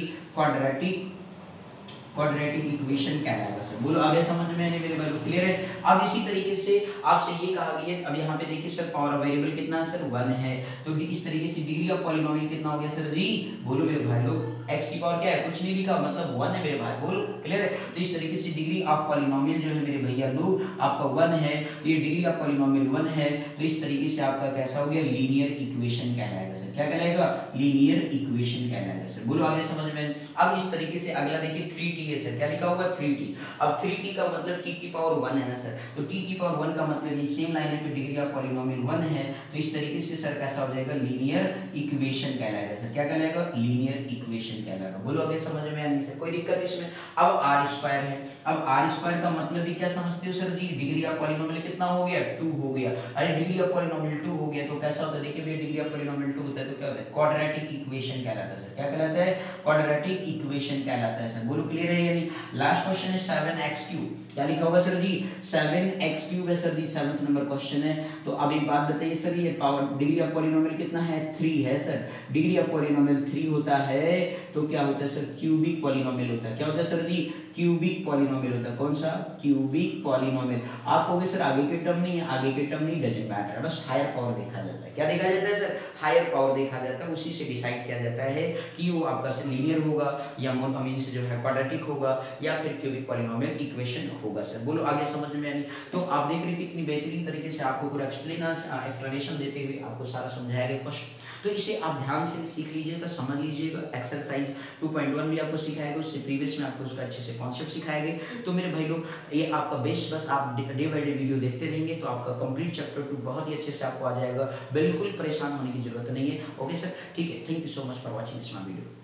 Speaker 1: क्वाड्रेटिक इक्वेशन कहलाएगा सर। बोलो आगे समझ में नहीं मेरे भाई? क्लियर है? अब इसी तरीके से आपसे ये कहा गया, अब यहाँ पे देखिए सर पावर ऑफ वेरिएबल कितना है सर? 1 है, तो इस तरीके से डिग्री ऑफ पॉलिनोमियल कितना हो गया सर जी? बोलो मेरे भाई लोग, x की पावर क्या है? कुछ नहीं लिखा, मतलब 1 है मेरे भाई। बोलो क्लियर है? तो इस तरीके से डिग्री ऑफ पॉलिनोमियल जो है मेरे भैया लोग आपका 1 है, तो ये डिग्री ऑफ पॉलिनोमियल 1 है, तो इस तरीके से आपका कैसा हो गया? लीनियर इक्वेशन कहलाएगा सर। क्या कहलाएगा? लीनियर इक्वेशन कहलाएगा सर। बोलो आगे समझ में? अब इस तरीके से अगला देखिए 3t है सर। क्या लिखा हुआ? 3t। अब 3t का मतलब t की पावर 1 है ना सर, तो t की पावर 1 का मतलब ये सेम लाइन है कि डिग्री ऑफ पॉलिनोमियल 1 है, तो इस तरीके से सर कैसा हो जाएगा? लीनियर इक्वेशन कहलाएगा सर। क्या कहलाएगा? लीनियर इक्वेशन कहलाएगा। बोलो अभी समझ में आनी सर? कोई दिक्कत इसमें? अब r² है, अब r² का मतलब भी क्या समझते हो sir ji? Degree of polynomial कितना हो गया? 2 हो गया। अरे डिग्री ऑफ पॉलिनोमियल 2 हो गया तो कैसा होता है? देखिए डिग्री ऑफ पॉलिनोमियल 2 होता है तो क्या होता है? क्वाड्रेटिक इक्वेशन कहलाता है सर। क्या कहलाता है? क्वाड्रेटिक इक्वेशन कहलाता है सर। बोलो क्लियर है या नहीं? लास्ट क्वेश्चन है 7x3। क्या लिखा होगा सर जी? 7x³ है सर जी, 7th नंबर क्वेश्चन है। तो अब एक बात बताइए सर, ये पावर डिग्री ऑफ पॉलिनोमियल कितना है? 3 है सर। डिग्री ऑफ पॉलिनोमियल 3 होता है तो क्या होता है सर, क्यूबिक पॉलिनोमियल होता है। क्या होता है सर जी, क्यूबिक पॉलिनोमियल होता है। कौन सा, क्यूबिक पॉलिनोमियल। आप कहोगे सर आगे के टर्म नहीं है, आगे के टर्म नहीं, डजंट मैटर, बस हायर पावर देखा जाता है। क्या देखा जाता है सर, हायर पावर देखा जाता है, उसी से डिसाइड किया जाता है कि वो आपका सर लीनियर होगा या मीन्स जो है क्वाड्रेटिक होगा या फिर क्यूबिक पॉलिनोमियल इक्वेशन होगा। सर बोलो आगे समझ में आनी। तो आप देख रहे थे कितनी बेहतरीन तरीके से आपको पूरा एक्सप्लेनेशन देते हुए आपको सारा समझाया गया क्वेश्चन। तो इसे आप ध्यान से सीख लीजिएगा, समझ लीजिएगा। एक्सरसाइज 2.1 भी आपको सिखाएगा, उससे प्रीवियस में आपको उसका अच्छे से कॉन्सेप्ट सिखाए गए। तो मेरे भाई लोग ये आपका बेस्ट, बस आप डे बाय डे वीडियो देखते रहेंगे तो आपका कंप्लीट चैप्टर 2 बहुत ही अच्छे से आपको आ जाएगा। बिल्कुल परेशान होने की जरूरत नहीं है। ओके सर, ठीक है, thank you so much for watching this my video.